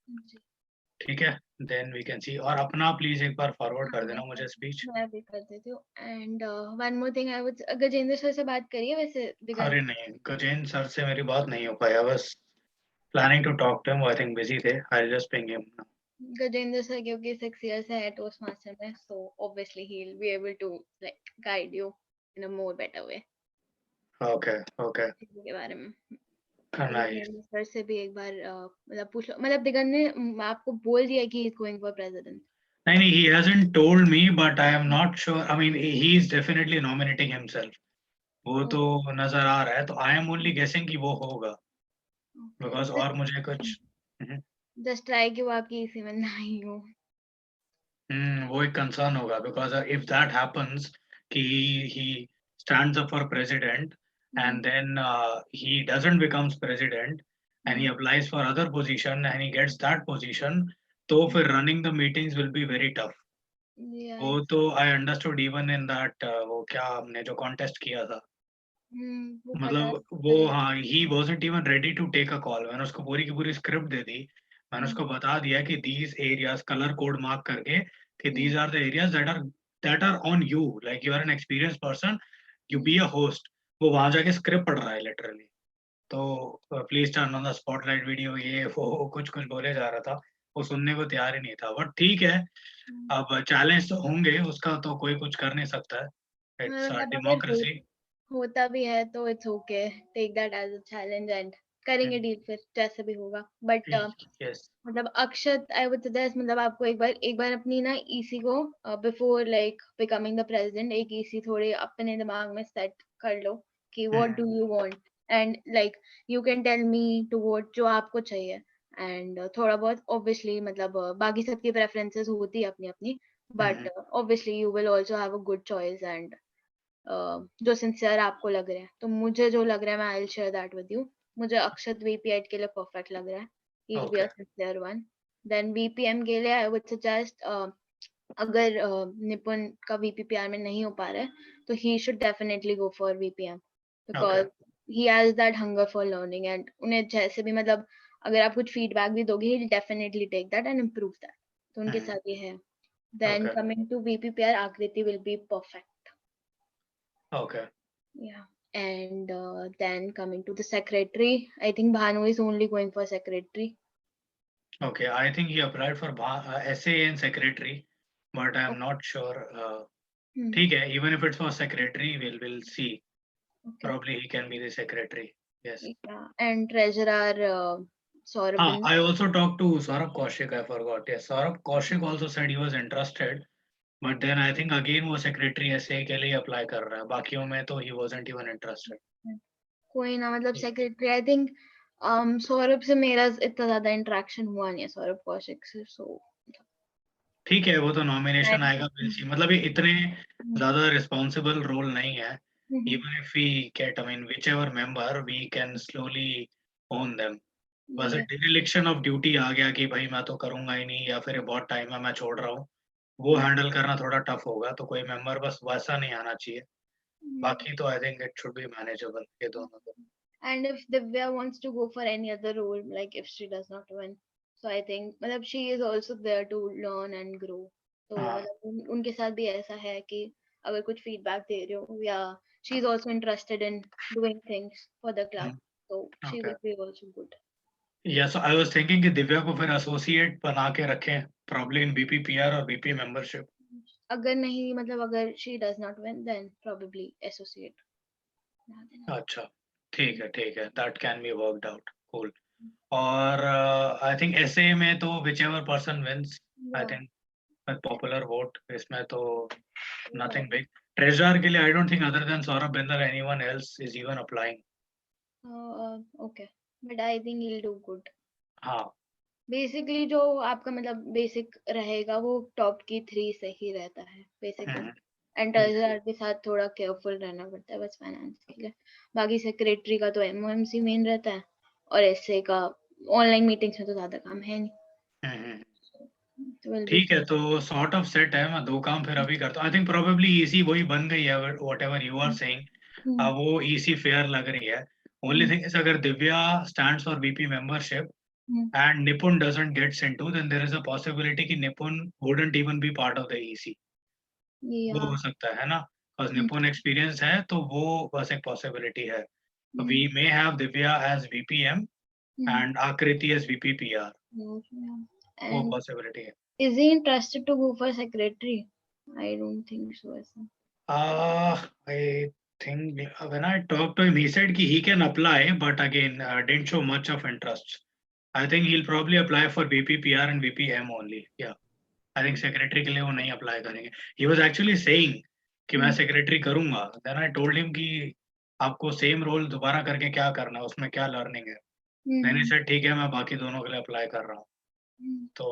ठीक है, then we can see. और अपना please एक बार forward कर देना मुझे speech. मैं भी कर देती हूँ. And one more thing, I would Gajendra sir से बात करिए वैसे. अरे नहीं, गजेंद्र सर से मेरी बात नहीं हो पाई. I was planning to talk to him. I think busy थे. I'll just ping him now. Gajendra sir क्योंकि 6 years है Toastmaster में, so obviously he'll be able to like guide you in a more better way. Okay. के बारे में. Nice. Sir से भी एक बार मतलब पूछ लो. मतलब दिगंत ने आपको बोल दिया कि he's going for president. नहीं, he hasn't told me, but I am not sure. I mean, he is definitely nominating himself. वो तो नजर आ रहा है, तो I am only guessing कि वो होगा. Because और मुझे कुछ Just try कि वो आपकी इसी में नहीं हो. वो एक concern होगा, because if that happens कि he stands up for president and then he doesn't becomes president and he applies for other position and he gets that position, तो फिर running the meetings will be very tough. Yeah. वो तो I understood even in that वो क्या हमने जो contest किया था. वो पता मतलब वो हाँ ही wasn't even ready to take a call. मैंने उसको पूरी की पूरी स्क्रिप्ट दे दी, मैंने उसको बता दिया कि these areas colour code mark करके कि these are the areas that are on you, like you are an experienced person, you be a host. वो वहां जाके स्क्रिप्ट पढ़ रहा है लिटरली, तो please turn on the spotlight video, ये वो कुछ कुछ बोले जा रहा था, वो सुनने को तैयार ही नहीं था, बट ठीक है, अब चैलेंज तो होंगे, उसका तो कोई कुछ कर नहीं सकता है, इट्स मतलब अगर डेमोक्रेसी। होता भी है तो it's okay, take that as a challenge and करेंगे डील फिर जैसे भी होगा। बट यस मतलब अक्षत आई वुड सजेस्ट, मतलब आपको एक बार अपनी ना ईसी को before like becoming the president एक ईसी थोड़े अपने दिमाग में सेट कर लो कि what do you want, and like you can tell me to vote जो आपको चाहिए, एंड थोड़ा बहुत ऑब्वियसली मतलब बाकी सबकी प्रेफरेंसेस होती है अपनी अपनी, but obviously you will also have a good choice and जो सिंसियर आपको लग रहा है। तो मुझे जो लग रहा है मैं I will share that with you. मुझे अक्षत वीपी8 के लिए परफेक्ट लग रहा है, he will be a sincere one. Then VPM के लिए आई वुड सजेस्ट अगर निपुण का वीपीपीआर में नहीं हो पा रहा है तो he should definitely go for VPM because he has that hunger for learning, and उन्हें जैसे भी मतलब अगर आप कुछ फीडबैक भी दोगे he will definitely take that and improve that. तो उनके साथ ये है। देन कमिंग टू वीपीपीआर, आकृति will be perfect. Okay. Yeah. And then coming to the secretary, I think Bhanu is only going for secretary. Okay, I think he applied for SA and secretary, but I am not sure. ठीक है, even if it's for secretary, we'll see. Okay. Probably he can be the secretary. Yes. Yeah. And treasurer Saurabh. I also talked to Saurabh Kaushik. I forgot. Yes, Saurabh Kaushik also said he was interested, but then I think again वो secretary SA के लिए apply कर रहा है. बाकियों में तो he wasn't even interested. कोई ना, मतलब सेक्रेटरी आई थिंक सौरभ से मेरा इतना ज्यादा इंटरेक्शन हुआ नहीं है सौरभ कौशिक से, सो ठीक है, वो तो नॉमिनेशन आएगा we'll see. मतलब ये इतने ज्यादा रिस्पॉन्सिबल रोल नहीं है. Even if we get, I mean, whichever member, we can slowly own them. बस डिरेलिक्शन ऑफ ड्यूटी आ गया कि भाई मैं तो करूंगा ही नहीं, या फिर बहुत टाइम है मैं छोड़ रहा हूँ, वो हैंडल करना थोड़ा टफ होगा. तो कोई मेंबर बस वैसा नहीं आना चाहिए, बाकी तो I think it should be manageable ये दोनों को. And if Divya wants to go for any other role, like if she does not win, so I think मतलब she is also there to learn and grow. तो मतलब उनके साथ भी ऐसा है कि अगर कुछ feedback दे रहे हो, या she is also interested in doing things for the club, so she will be also good. Yes, I was thinking कि दिव्या को फिर एसोसिएट बना के रखें, probably in BPPR और BP membership. अगर नहीं मतलब अगर she does not win, then probably associate. अच्छा, ठीक है, that can be worked out. Cool. और I think SA में तो whichever person wins, I think with popular vote, इसमें तो nothing big. Treasurer के लिए I don't think other than Saurabh Bindal anyone else is even applying. Okay, but I think he'll do good. हाँ. Basically जो आपका मतलब basic रहेगा वो टॉप की 3 से ही रहता है बेसिकली, एंड ट्रेजरर के साथ थोड़ा केयरफुल रहना पड़ता है बस फाइनेंस के लिए. बाकी सेक्रेटरी का तो एमओएमसी मेन रहता है, और एसए का ऑनलाइन मीटिंग्स में तो ज्यादा काम है नहीं. ठीक है, तो सॉर्ट ऑफ सेट है. मैं 2 काम फिर अभी करता हूँ. आई थिंक प्रोबेबली ईसी वही बन गई है, व्हाटएवर यू आर सेइंग, वो ईसी फेयर लग रही है. ओनली थिंग इज अगर Divya stands for BP membership and Nipun doesn't get into, then there is a possibility कि Nipun wouldn't even be part of the EC. वो हो सकता है ना, because Nipun experience है, तो वो बस एक possibility है. We may have Divya as VPM and Akriti as VPPR. वो possibility है. Is he interested to go for secretary? I don't think so. I think when I talked to him, he said कि he can apply, but again, didn't show much of interest. I think he'll probably apply for VPPR and VPM only. Yeah, I think secretary के लिए वो नहीं apply करेंगे. He was actually saying कि मैं secretary करूँगा. Then I told him कि आपको same role दोबारा करके क्या करना है, उसमें क्या learning है. Then he said ठीक है, मैं बाकी दोनों के लिए apply कर रहा हूँ. तो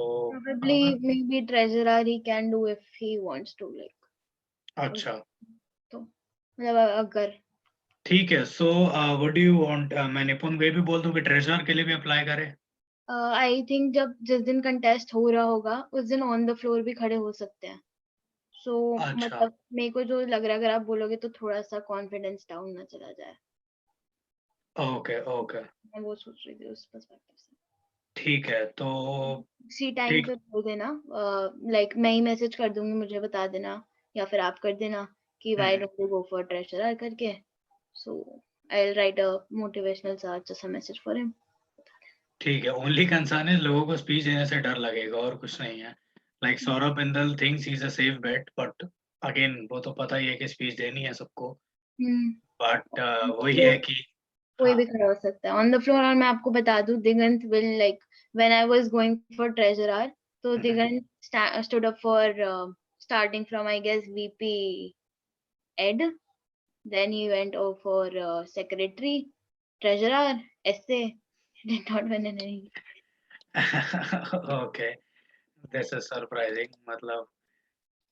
probably maybe treasurer he can do if he wants to, like. अच्छा. तो मतलब अगर ठीक है. So what do you want? मैं निपुण को भी बोल दूँ कि treasurer के लिए भी apply करे. आई थिंक जब जिस दिन कंटेस्ट हो रहा होगा उस दिन ऑन द फ्लोर भी खड़े हो सकते हैं. सो अच्छा मतलब मेरे को जो लग रहा है, अगर आप बोलोगे तो थोड़ा सा कॉन्फिडेंस डाउन ना चला जाए, ओके ओके मैं वो सोच रही थी उस पर्सपेक्टिव से। ठीक है तो उसी टाइम ठीक पे बोल देना, लाइक मैं ही मैसेज कर दूंगी, मुझे बता देना या फिर आप कर देना कि why don't you go for treasurer करके। So I will write a motivational सा मैसेज फॉर हिम। ठीक है। ओनली कंसर्न है लोगों को स्पीच देने से डर लगेगा और कुछ नहीं है। Like Saurabh Bindal thinks he is a safe bet, but again वो तो पता ही है कि स्पीच देनी है सबको, बट वही है कि कोई भी खड़ा हो सकता है ऑन द फ्लोर। और मैं आपको बता दूं, Digant will like when I was going for treasurer, तो Digant stood up for starting from I guess VP ed, then he went over for secretary, treasurer, SA, did not win any. Okay this is surprising. मतलब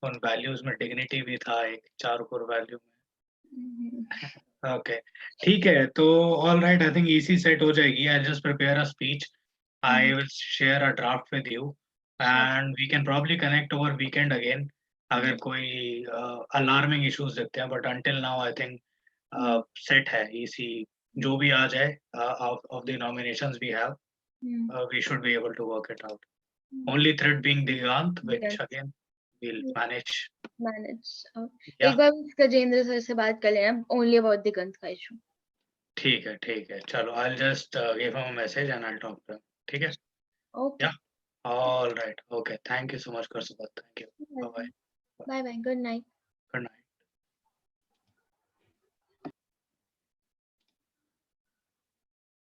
उन values में dignity भी था, एक 4 core value में। Okay ठीक है तो ऑल राइट, आई थिंक इसी सेट हो जाएगी। I just prepare a speech, I will share a draft with you and we can probably connect over weekend again अगर कोई अलार्मिंग इश्यूज दिखते हैं, but until now I think set है इसी। जो भी आ जाए of the nominations we have, we should be able to work it out. Only threat being Digant, which again we'll manage. एक बार गजेंद्र सर से बात कर लेना ओनली अबाउट दिगंत का इशू। ठीक है चलो, I'll just give him a message and I'll talk to him. ठीक है? Okay. Yeah. All right. Okay. Thank you so much, Karsubat. Thank you. Bye bye. Bye bye. Good night. Good night.